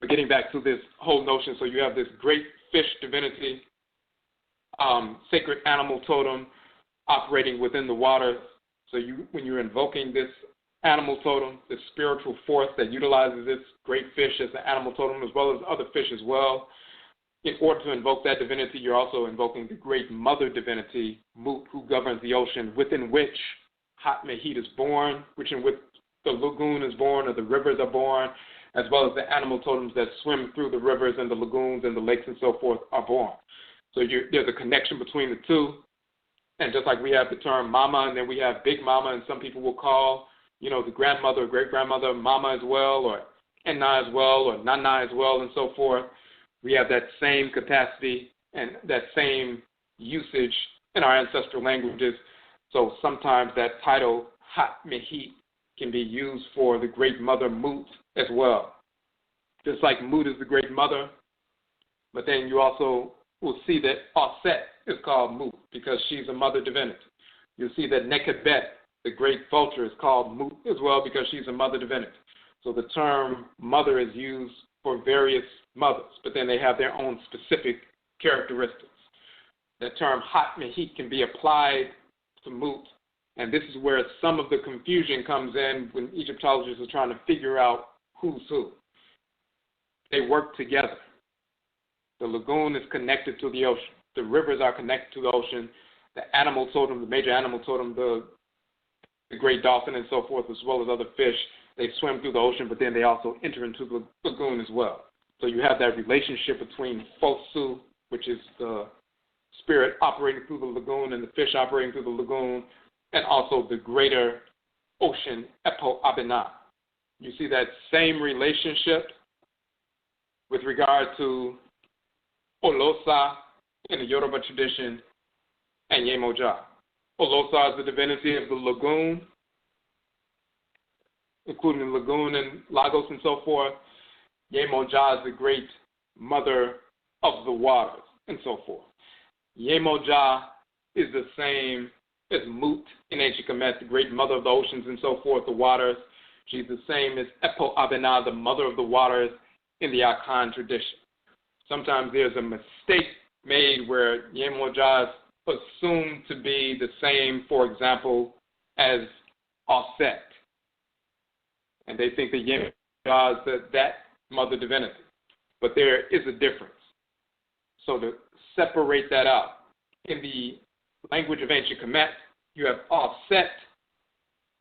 Speaker 2: but getting back to this whole notion, so you have this great fish divinity, sacred animal totem operating within the water. So when you're invoking this animal totem, this spiritual force that utilizes this great fish as an animal totem, as well as other fish as well, in order to invoke that divinity, you're also invoking the great mother divinity, Mut, who governs the ocean, within which Hat Mehit is born, which in which the lagoon is born, or the rivers are born, as well as the animal totems that swim through the rivers and the lagoons and the lakes and so forth are born. So there's a connection between the two. And just like we have the term mama, and then we have big mama, and some people will call, the grandmother or great-grandmother mama as well, or enna as well, or nana as well, and so forth. We have that same capacity and that same usage in our ancestral languages. So sometimes that title, Hat Mehit, can be used for the great mother Mut as well. Just like Mut is the great mother, but then you also will see that Aset is called Mut because she's a mother divinity. You'll see that Nekebet, the great vulture, is called Mut as well because she's a mother divinity. So the term mother is used for various mothers, but then they have their own specific characteristics. The term Hat Mehit can be applied to Mut, and this is where some of the confusion comes in when Egyptologists are trying to figure out who's who. They work together. The lagoon is connected to the ocean. The rivers are connected to the ocean. The animal totem, the major animal totem, the great dolphin and so forth, as well as other fish, they swim through the ocean, but then they also enter into the lagoon as well. So you have that relationship between Fosu, which is the spirit operating through the lagoon, and the fish operating through the lagoon, and also the greater ocean, Epo Abenaa. You see that same relationship with regard to Oloosa in the Yoruba tradition and Yemoja. Oloosa is the divinity of the lagoon, including the lagoon and Lagos and so forth. Yemoja is the great mother of the waters and so forth. Yemoja is the same as Mut in ancient Kemet, the great mother of the oceans and so forth, the waters. She's the same as Epo Abenaa, the mother of the waters in the Akan tradition. Sometimes there's a mistake made where Yemoja is assumed to be the same, for example, as Aset. And they think that Yemoja is that mother divinity. But there is a difference. So to separate that out, in the language of ancient Kemet, you have Aset,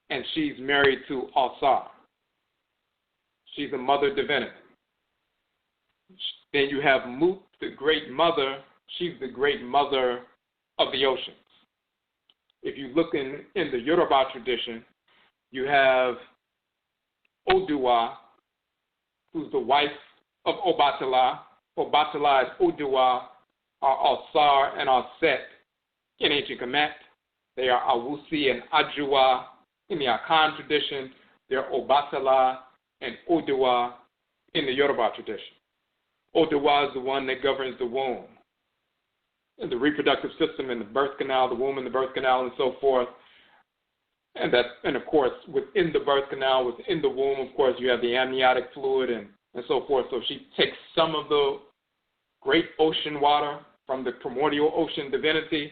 Speaker 2: and she's married to Asar. She's a mother divinity. Then you have Mut, the great mother. She's the great mother of the oceans. If you look in the Yoruba tradition, you have Oduwa, who's the wife of Obatala. Obatala and Oduwa are Asar and Aset in ancient Kemet. They are Awusi and Adjua in the Akan tradition. They're Obatala and Oduwa in the Yoruba tradition. Oduwa is the one that governs the womb, and the reproductive system, and the birth canal, the womb and the birth canal, and so forth. And of course, within the birth canal, within the womb, of course, you have the amniotic fluid and so forth. So she takes some of the great ocean water from the primordial ocean divinity,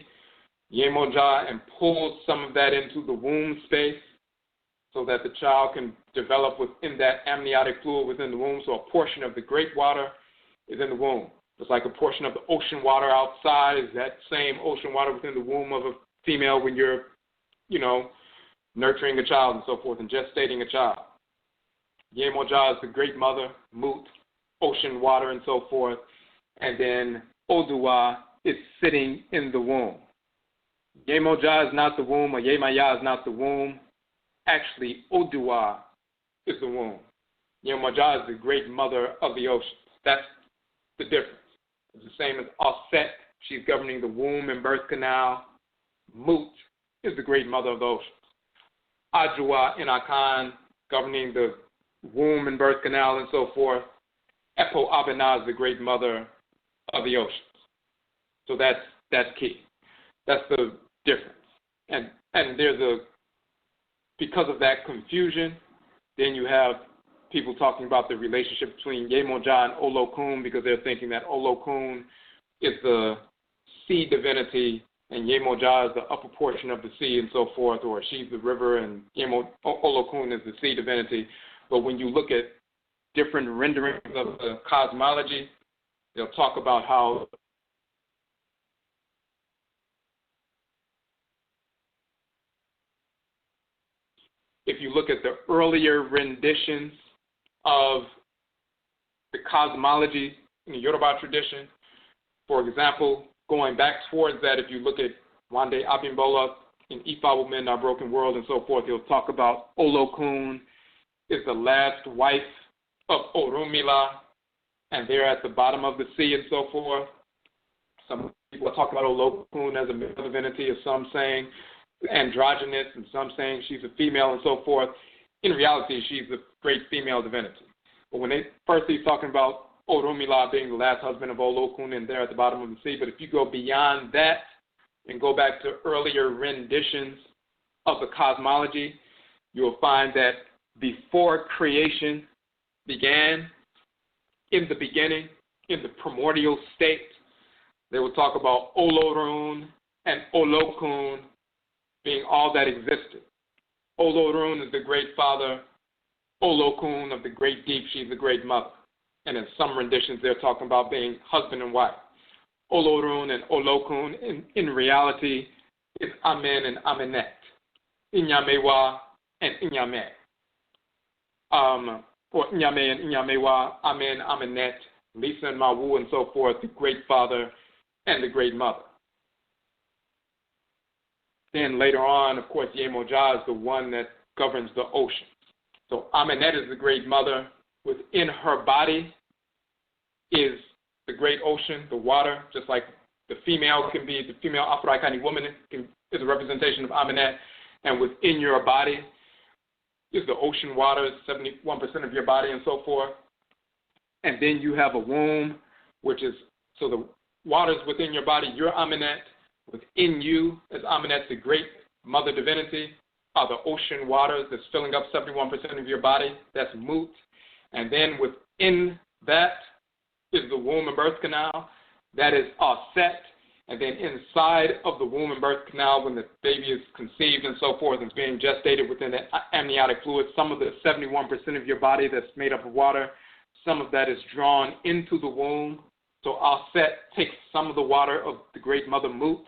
Speaker 2: Yemoja, and pulls some of that into the womb space so that the child can develop within that amniotic fluid within the womb. So a portion of the great water is in the womb. It's like a portion of the ocean water outside is that same ocean water within the womb of a female when you're, nurturing a child and so forth and gestating a child. Yemoja is the great mother, Mut, ocean water and so forth. And then Oduwa is sitting in the womb. Yemoja is not the womb, or Yemaya is not the womb. Actually, Oduwa is the womb. Yemoja is the great mother of the oceans. That's the difference. It's the same as Aset. She's governing the womb and birth canal. Mut is the great mother of the oceans. Adjua in Akan, governing the womb and birth canal and so forth. Epo Abenaa is the great mother of the oceans. So that's key. That's the difference. And there's because of that confusion, then you have people talking about the relationship between Yemoja and Olokun because they're thinking that Olokun is the sea divinity and Yemoja is the upper portion of the sea and so forth, or she's the river and Olokun is the sea divinity. But when you look at different renderings of the cosmology, they'll talk about how if you look at the earlier renditions of the cosmology in the Yoruba tradition, for example, going back towards that, if you look at Wande Abimbola in Ifa Women, Our Broken World, and so forth, he'll talk about Olokun is the last wife of Orunmila, and they're at the bottom of the sea and so forth. Some people talk about Olokun as a male divinity, or some saying androgynous, and some saying she's a female and so forth. in reality, she's the great female divinity. But when he's talking about Oromila being the last husband of Olokun and there at the bottom of the sea. But if you go beyond that and go back to earlier renditions of the cosmology, you'll find that before creation began, in the beginning, in the primordial state, they will talk about Olorun and Olokun being all that existed. Olorun is the great father, Olokun of the great deep, she's the great mother. And in some renditions, they're talking about being husband and wife. Olorun and Olokun, in reality, is Amen and Amenet. Inyamewa and Inyame. Or Inyame and Inyamewa, Amen, Amenet, Lisa and Mawu, and so forth, the great father and the great mother. Then later on, of course, Yemoja is the one that governs the ocean. So Amenet is the great mother. Within her body is the great ocean, the water, just like the female can be, the female Afuraitkaitnit woman is a representation of Amenet, and within your body is the ocean water, 71% of your body and so forth. And then you have a womb, which is, so the waters within your body, you're Amenet. Within you is Amenet, the great mother divinity, are the ocean waters that's filling up 71% of your body, that's Mut. And then within that is the womb and birth canal, that is Set. And then inside of the womb and birth canal, when the baby is conceived and so forth, and is being gestated within the amniotic fluid, some of the 71% of your body that's made up of water, some of that is drawn into the womb. So Set takes some of the water of the great mother Mut,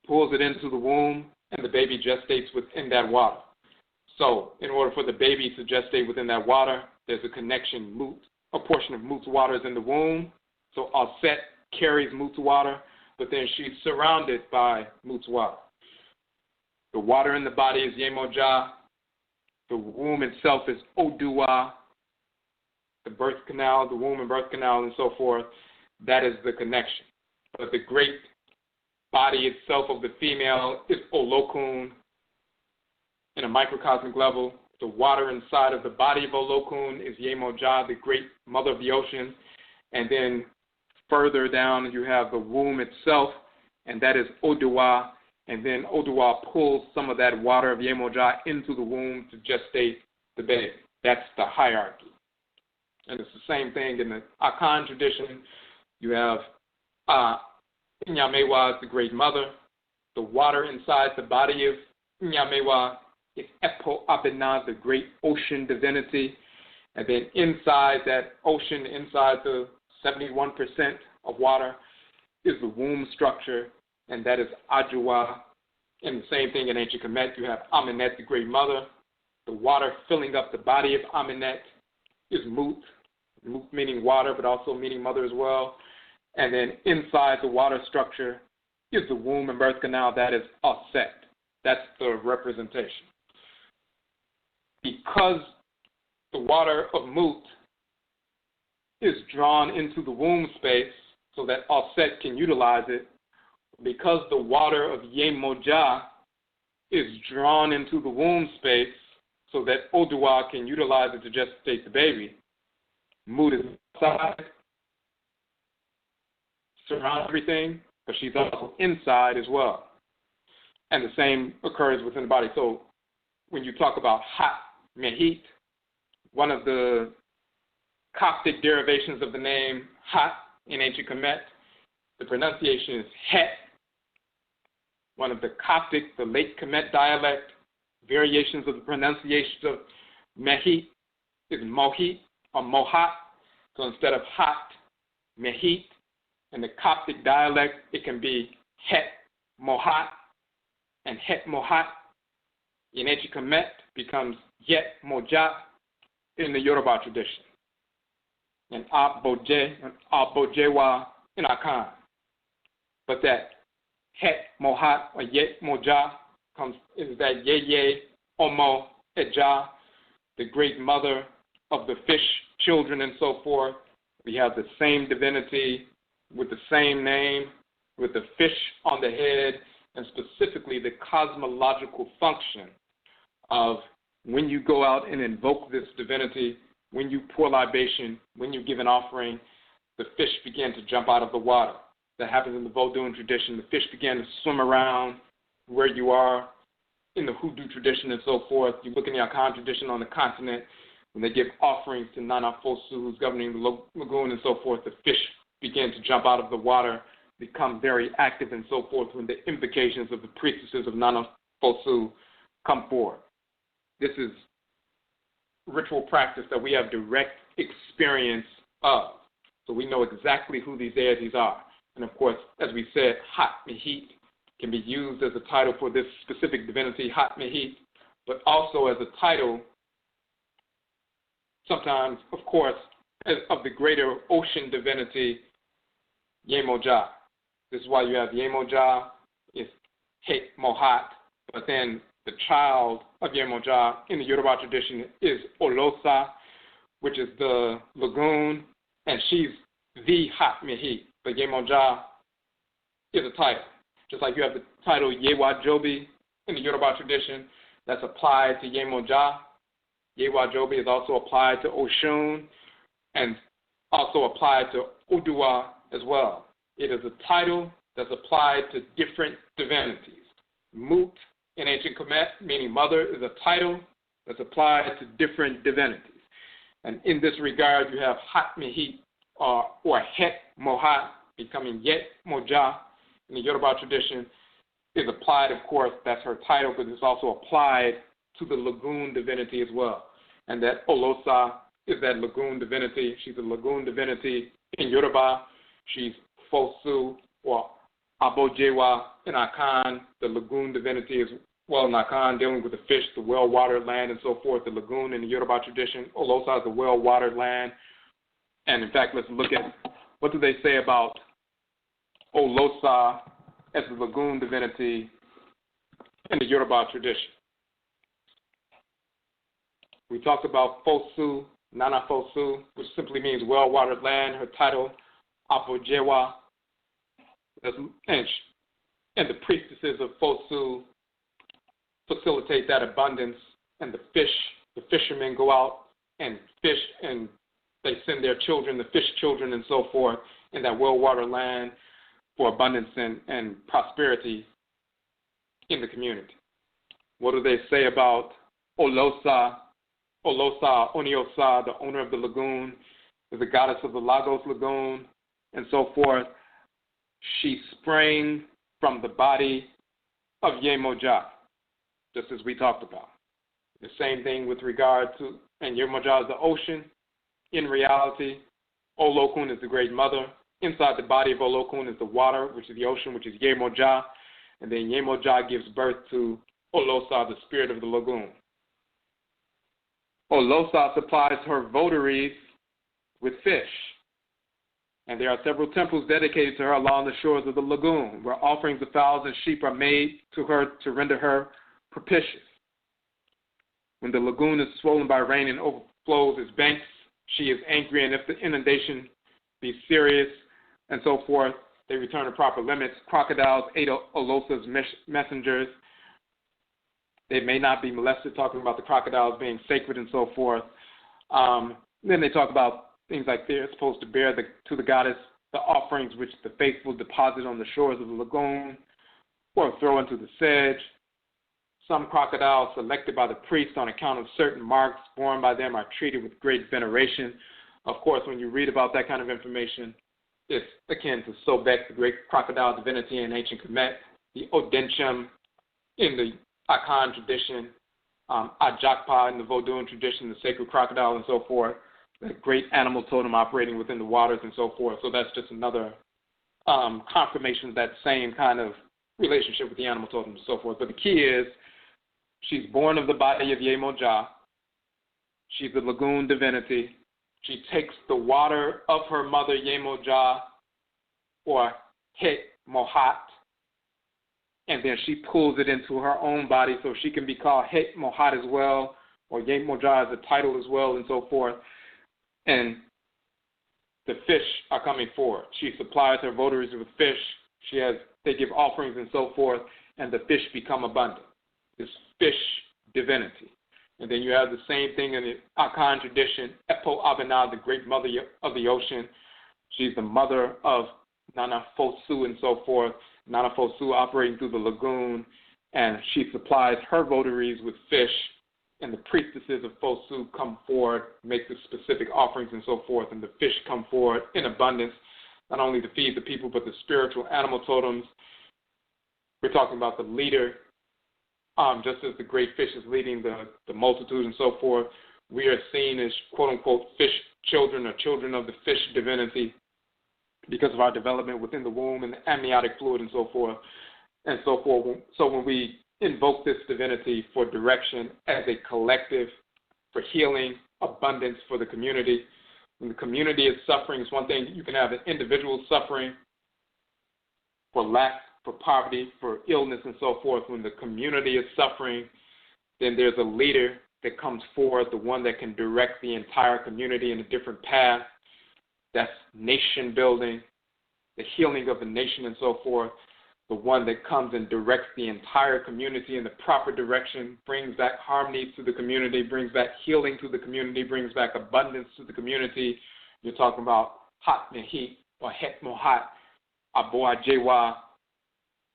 Speaker 2: pulls it into the womb, and the baby gestates within that water. So in order for the baby to gestate within that water, there's a connection. A portion of Mut's water is in the womb. So Set carries Mut's water, but then she's surrounded by Mut's water. The water in the body is Yemoja. The womb itself is Odua. The birth canal, the womb and birth canal, and so forth, that is the connection. But the great body itself of the female is Olokun in a microcosmic level. The water inside of the body of Olokun is Yemoja, the great mother of the ocean. And then further down, you have the womb itself, and that is Odua. And then Odua pulls some of that water of Yemoja into the womb to gestate the baby. That's the hierarchy. And it's the same thing in the Akan tradition. You have Inyamewa is the great mother. The water inside the body of Inyamewa is Epo Abenaa, the great ocean divinity. And then inside that ocean, inside the 71% of water, is the womb structure, and that is ADWUMADI. And the same thing in ancient Kemet, you have Amenet, the great mother. The water filling up the body of Amenet is Mut. Mut meaning water, but also meaning mother as well. And then inside the water structure is the womb and birth canal, that is Set. That's the representation. Because the water of Mut is drawn into the womb space so that Set can utilize it, because the water of Yemoja is drawn into the womb space so that Odua can utilize it to gestate the baby, Mut is outside, surrounds everything, but she's also inside as well. And the same occurs within the body. So when you talk about Hat Mehit, one of the Coptic derivations of the name Hat in ancient Kemet, the pronunciation is Het. One of the Coptic, the late Kemet dialect, variations of the pronunciation of Mehit is Mohit or Mohat. So instead of Hat, Mehit, in the Coptic dialect, it can be Het Mohat, and Het Mohat in ancient Kemet becomes Yet Moja in the Yoruba tradition, and Abogye and Abogyewa in Akan. But that Het Mohat or Yet Moja is that Yeye Omo Eja, the great mother of the fish children and so forth. We have the same divinity with the same name, with the fish on the head, and specifically the cosmological function of when you go out and invoke this divinity, when you pour libation, when you give an offering, the fish begin to jump out of the water. That happens in the Vodou tradition. The fish begin to swim around where you are. In the Hoodoo tradition and so forth, you look in the Akan tradition on the continent, when they give offerings to Nana Fosu, who's governing the lagoon and so forth, the fish begin to jump out of the water, become very active and so forth when the invocations of the priestesses of Nana Fosu come forward. This is ritual practice that we have direct experience of. So we know exactly who these deities are. And of course, as we said, Hat Mehit can be used as a title for this specific divinity, Hat Mehit, but also as a title, sometimes, of course, of the greater ocean divinity, Yemoja. This is why you have Yemoja, is Het Mohat, but then the child of Yemoja in the Yoruba tradition is Oloosa, which is the lagoon, and she's the Hat Mehit. But Yemoja is a title. Just like you have the title Yewa Jobi in the Yoruba tradition, that's applied to Yemoja. Yewa Jobi is also applied to Oshun and also applied to Odua as well. It is a title that's applied to different divinities. Mut in ancient Kemet, meaning mother, is a title that's applied to different divinities. And in this regard, you have Hat Mehit or Het Mohat becoming Yet Moja in the Yoruba tradition is applied, of course, that's her title, but it's also applied to the lagoon divinity as well. And that Oloosa is that lagoon divinity. She's a lagoon divinity in Yoruba. She's Fosu or Abogye in Akan, the lagoon divinity as well in Akan, dealing with the fish, the well-watered land, and so forth. The lagoon in the Yoruba tradition, Oloosa is the well-watered land. And in fact, let's look at what do they say about Oloosa as the lagoon divinity in the Yoruba tradition. We talked about Fosu, Nana Fosu, which simply means well-watered land. Her title, Abogye, and the priestesses of Fosu facilitate that abundance, and the fishermen go out and fish, and they send their children, the fish children and so forth, in that well-watered land for abundance and prosperity in the community. What do they say about Oloosa? Oloosa, Oniosa, the owner of the lagoon, is the goddess of the Lagos lagoon, and so forth. She sprang from the body of Yemoja, just as we talked about. The same thing with regard to, and Yemoja is the ocean. In reality, Olokun is the great mother. Inside the body of Olokun is the water, which is the ocean, which is Yemoja. And then Yemoja gives birth to Oloosa, the spirit of the lagoon. Oloosa supplies her votaries with fish. And there are several temples dedicated to her along the shores of the lagoon, where offerings of fowls and sheep are made to her to render her propitious. When the lagoon is swollen by rain and overflows its banks, she is angry, and if the inundation be serious and so forth, they return to proper limits. Crocodiles ate Oloosa's messengers. They may not be molested, talking about the crocodiles being sacred and so forth. Then they talk about things like they're supposed to bear to the goddess the offerings which the faithful deposit on the shores of the lagoon or throw into the sedge. Some crocodiles selected by the priest on account of certain marks borne by them are treated with great veneration. Of course, when you read about that kind of information, it's akin to Sobek, the great crocodile divinity in ancient Kemet, the Odenchum in the Akan tradition, Ajakpa in the Vodou tradition, the sacred crocodile and so forth, the great animal totem operating within the waters and so forth. So that's just another confirmation of that same kind of relationship with the animal totem and so forth. But the key is she's born of the body of Yemoja. She's the lagoon divinity. She takes the water of her mother Yemoja, or Het Mohat, and then she pulls it into her own body so she can be called Het Mohat as well, or Yemoja as a title as well, and so forth. And the fish are coming forward. She supplies her votaries with fish. They give offerings and so forth, and the fish become abundant. This fish divinity. And then you have the same thing in the Akan tradition, Epo Abenaa, the great mother of the ocean. She's the mother of Nana Fosu and so forth. Nana Fosu operating through the lagoon, and she supplies her votaries with fish, and the priestesses of Fosu come forward, make the specific offerings and so forth, and the fish come forward in abundance, not only to feed the people, but the spiritual animal totems. We're talking about the leader. Just as the great fish is leading the multitude and so forth, we are seen as quote-unquote fish children or children of the fish divinity because of our development within the womb and the amniotic fluid and so forth. And so forth. So when we invoke this divinity for direction as a collective, for healing, abundance for the community, when the community is suffering, it's one thing. You can have an individual suffering for lack, for poverty, for illness, and so forth. When the community is suffering, then there's a leader that comes forward, the one that can direct the entire community in a different path. That's nation building, the healing of the nation, and so forth. The one that comes and directs the entire community in the proper direction, brings back harmony to the community, brings back healing to the community, brings back abundance to the community. You're talking about Hat Mehit or Het Mohat, Abogye,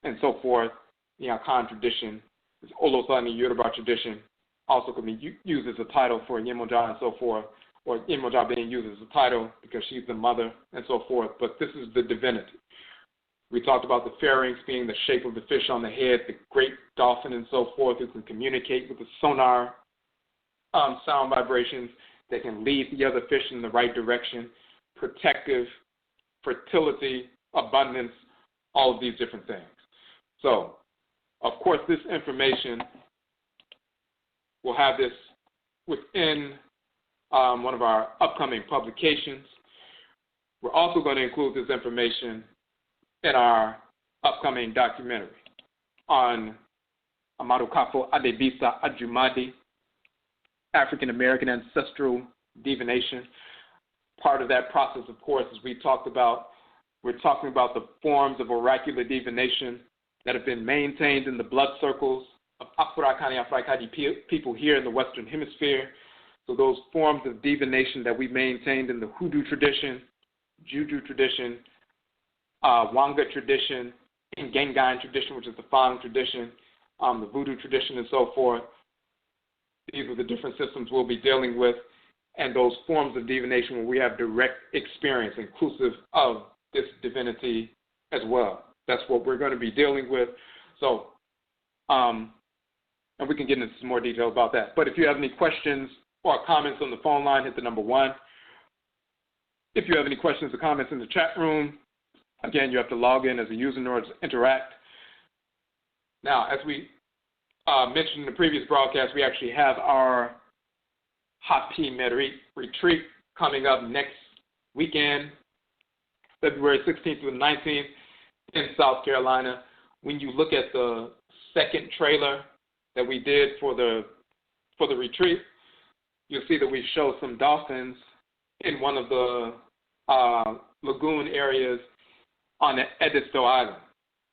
Speaker 2: and so forth. The Akan tradition, this Oloosa and Yemoja tradition, also can be used as a title for Yemoja and so forth, or Yemoja being used as a title because she's the mother and so forth. But this is the divinity. We talked about the pharynx being the shape of the fish on the head, the great dolphin and so forth, who can communicate with the sonar sound vibrations that can lead the other fish in the right direction, protective, fertility, abundance, all of these different things. So, of course, this information, we'll have this within one of our upcoming publications. We're also going to include this information in our upcoming documentary on AMARUKAFO, ADEBISA, ADWUMADI, African American Ancestral Divination. Part of that process, of course, as we talked about, we're talking about the forms of oracular divination that have been maintained in the blood circles of Afurakani, Afuraitkaitnit people here in the Western Hemisphere. So those forms of divination that we maintained in the Hoodoo tradition, Juju tradition, Wanga tradition, Ngangan tradition, which is the Fang tradition, the Voodoo tradition, and so forth. These are the different systems we'll be dealing with, and those forms of divination where we have direct experience, inclusive of this divinity as well. That's what we're going to be dealing with. So, and we can get into some more detail about that. But if you have any questions or comments on the phone line, hit the number 1. If you have any questions or comments in the chat room, again, you have to log in as a user in order to interact. Now, as we mentioned in the previous broadcast, we actually have our Hat Mehit retreat coming up next weekend, February 16th through the 19th in South Carolina. When you look at the second trailer that we did for the retreat, you'll see that we show some dolphins in one of the lagoon areas on Edisto Island,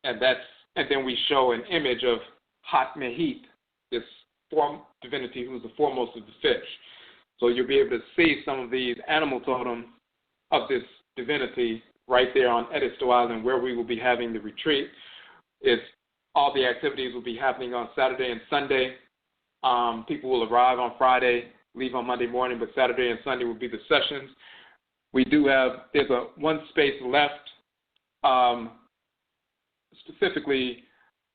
Speaker 2: and then we show an image of Hat Mehit, this form divinity who's the foremost of the fish. So you'll be able to see some of these animal totems of this divinity right there on Edisto Island, where we will be having the retreat. All the activities will be happening on Saturday and Sunday. People will arrive on Friday, leave on Monday morning, but Saturday and Sunday will be the sessions. We do have, there's one space left, specifically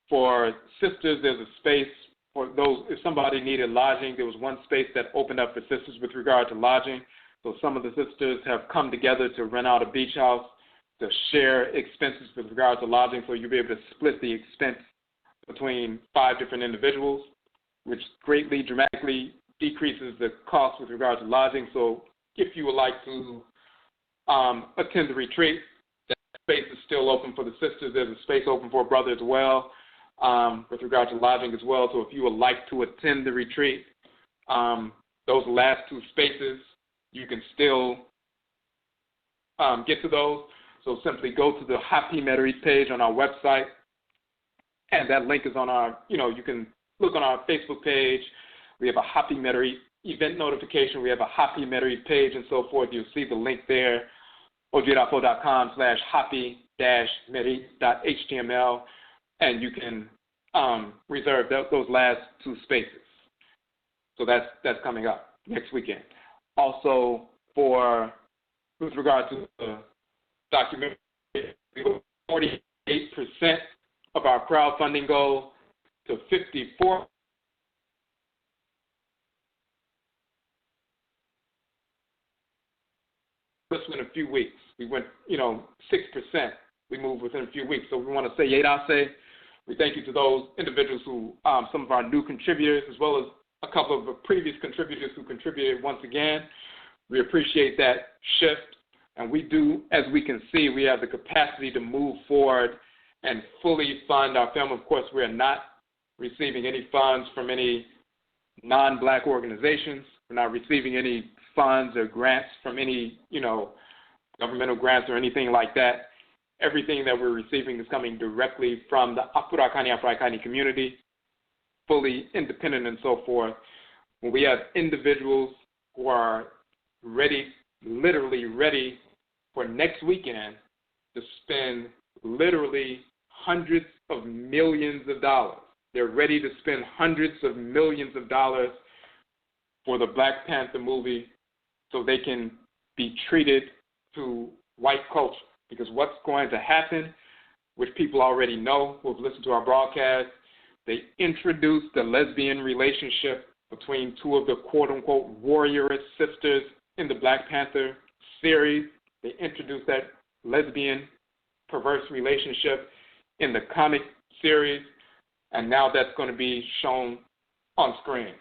Speaker 2: for sisters. There's a space for those, if somebody needed lodging, there was one space that opened up for sisters with regard to lodging. So some of the sisters have come together to rent out a beach house to share expenses with regard to lodging, so you'll be able to split the expense between 5 different individuals, which greatly, dramatically decreases the cost with regard to lodging. So if you would like to attend the retreat, that space is still open for the sisters. There's a space open for a brother as well, with regard to lodging as well. So if you would like to attend the retreat, those last 2 spaces, you can still get to those. So simply go to the Hat Mehit page on our website, and that link is on our, you can look on our Facebook page, We have a Happy Metairie event notification. We have a Happy Metairie page and so forth. You'll see the link there, ojiedafo.com/happy-metairie.html, and you can reserve those last 2 spaces. So that's coming up next weekend. Also, with regard to the documentary, 48% of our crowdfunding goal to 54%. In a few weeks, we went, 6%. We moved within a few weeks. So we want to say Yedase. We thank you to those individuals who, some of our new contributors, as well as a couple of the previous contributors who contributed once again. We appreciate that shift. And we do, as we can see, we have the capacity to move forward and fully fund our film. Of course, we are not receiving any funds from any non-black organizations. We're not receiving any funds or grants from any, governmental grants or anything like that. Everything that we're receiving is coming directly from the Afuraitkaitnit community, fully independent and so forth. When we have individuals who are ready, literally ready for next weekend to spend literally hundreds of millions of dollars. They're ready to spend hundreds of millions of dollars for the Black Panther movie so they can be treated to white culture. Because what's going to happen, which people already know who have listened to our broadcast, they introduced the lesbian relationship between 2 of the quote-unquote warrioress sisters in the Black Panther series. They introduced that lesbian perverse relationship in the comic series, and now that's going to be shown on screen.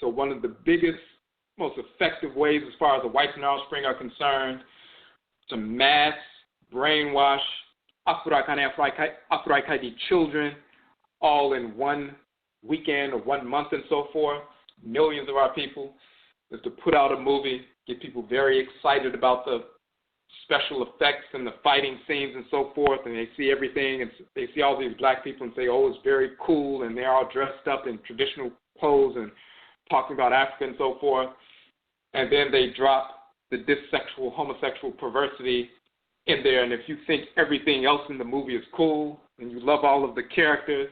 Speaker 2: So one of the biggest, most effective ways as far as the whites and offspring are concerned to mass brainwash Afuraitkaitnit children all in one weekend or 1 month and so forth, millions of our people, is to put out a movie, get people very excited about the special effects and the fighting scenes and so forth, and they see everything and they see all these black people and say, oh, it's very cool, and they're all dressed up in traditional clothes and talking about Africa and so forth, and then they drop the dissexual, homosexual perversity in there, and if you think everything else in the movie is cool, and you love all of the characters,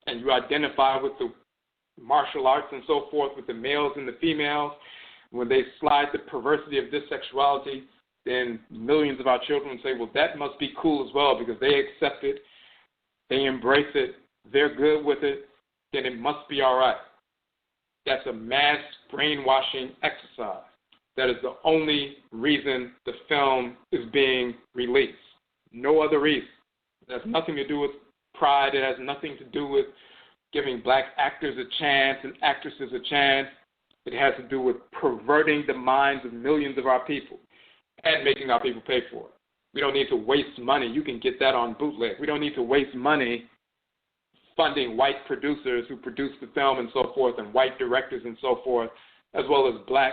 Speaker 2: and you identify with the martial arts and so forth, with the males and the females, when they slide the perversity of this sexuality, then millions of our children say, well, that must be cool as well because they accept it, they embrace it, they're good with it, then it must be all right. That's a mass brainwashing exercise. That is the only reason the film is being released. No other reason. It has nothing to do with pride. It has nothing to do with giving black actors a chance and actresses a chance. It has to do with perverting the minds of millions of our people and making our people pay for it. We don't need to waste money. You can get that on bootleg. We don't need to waste money funding white producers who produce the film and so forth, and white directors and so forth, as well as black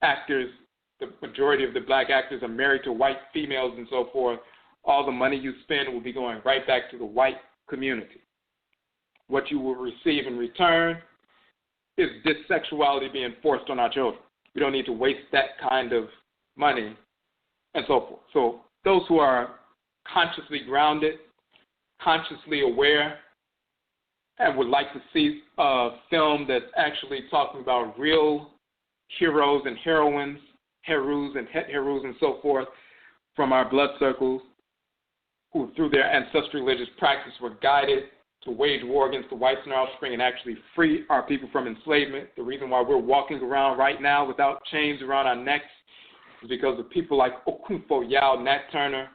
Speaker 2: actors. The majority of the black actors are married to white females and so forth. All the money you spend will be going right back to the white community. What you will receive in return is this sexuality being forced on our children. We don't need to waste that kind of money and so forth. So those who are consciously grounded, consciously aware, and would like to see a film that's actually talking about real heroes and heroines, herus and het herus and so forth, from our blood circles, who through their ancestral religious practice were guided to wage war against the whites and our offspring and actually free our people from enslavement. The reason why we're walking around right now without chains around our necks is because of people like Okunfo Yao, Nat Turner,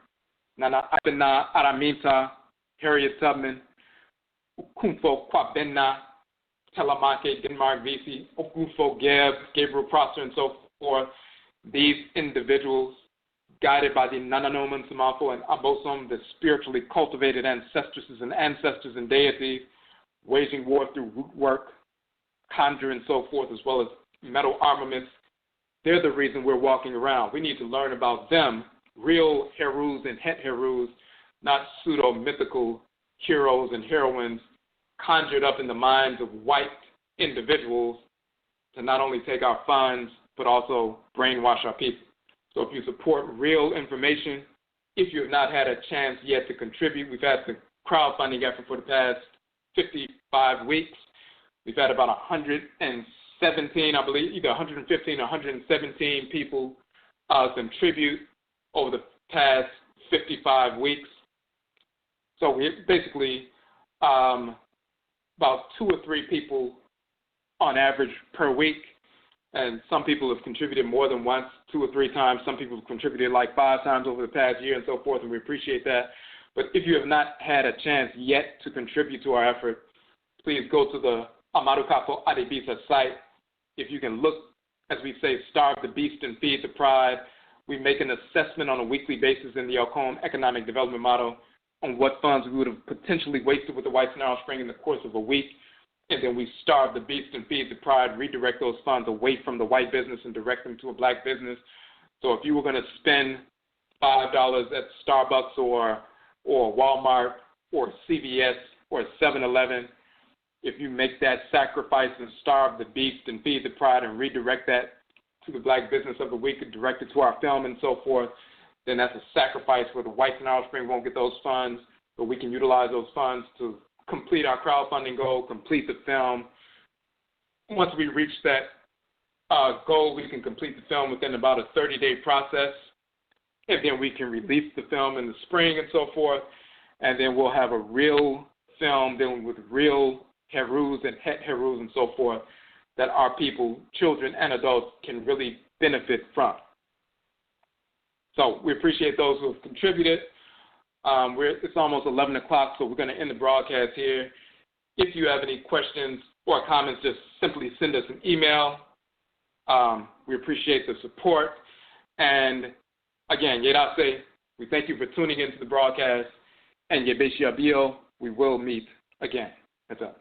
Speaker 2: Nana Abenaa Araminta, Harriet Tubman, Okunfo Kwabena, Telemake, Denmark Vesey, Okunfo Geb, Gabriel Prosser, and so forth. These individuals, guided by the NHOMA and Abosom, the spiritually cultivated ancestresses and ancestors and deities, waging war through root work, conjure, and so forth, as well as metal armaments. They're the reason we're walking around. We need to learn about them, real herus and het herus, not pseudo-mythical heroes and heroines conjured up in the minds of white individuals to not only take our funds, but also brainwash our people. So if you support real information, if you have not had a chance yet to contribute, we've had the crowdfunding effort for the past 55 weeks. We've had about 117, I believe, either 115 or 117 people contribute over the past 55 weeks. So we basically about 2 or 3 people on average per week, and some people have contributed more than once, 2 or 3 times. Some people have contributed like 5 times over the past year and so forth, and we appreciate that. But if you have not had a chance yet to contribute to our effort, please go to the AMARUKAFO ADEBISA site. If you can look, as we say, starve the beast and feed the pride. We make an assessment on a weekly basis in the Okra economic development model on what funds we would have potentially wasted with the whites and our offspring in the course of a week. And then we starve the beast and feed the pride, redirect those funds away from the white business and direct them to a black business. So if you were going to spend $5 at Starbucks or Walmart or CVS or 7-Eleven, if you make that sacrifice and starve the beast and feed the pride and redirect that to the black business of the week and direct it to our film and so forth, then that's a sacrifice where the whites and our offspring won't get those funds, but we can utilize those funds to complete our crowdfunding goal, complete the film. Once we reach that goal, we can complete the film within about a 30-day process, and then we can release the film in the spring and so forth, and then we'll have a real film dealing with real herus and het herus and so forth that our people, children and adults, can really benefit from. So we appreciate those who have contributed. It's almost 11 o'clock, so we're going to end the broadcast here. If you have any questions or comments, just simply send us an email. We appreciate the support. And again, Yedase, we thank you for tuning into the broadcast. And Yebeshiabio, we will meet again. That's all.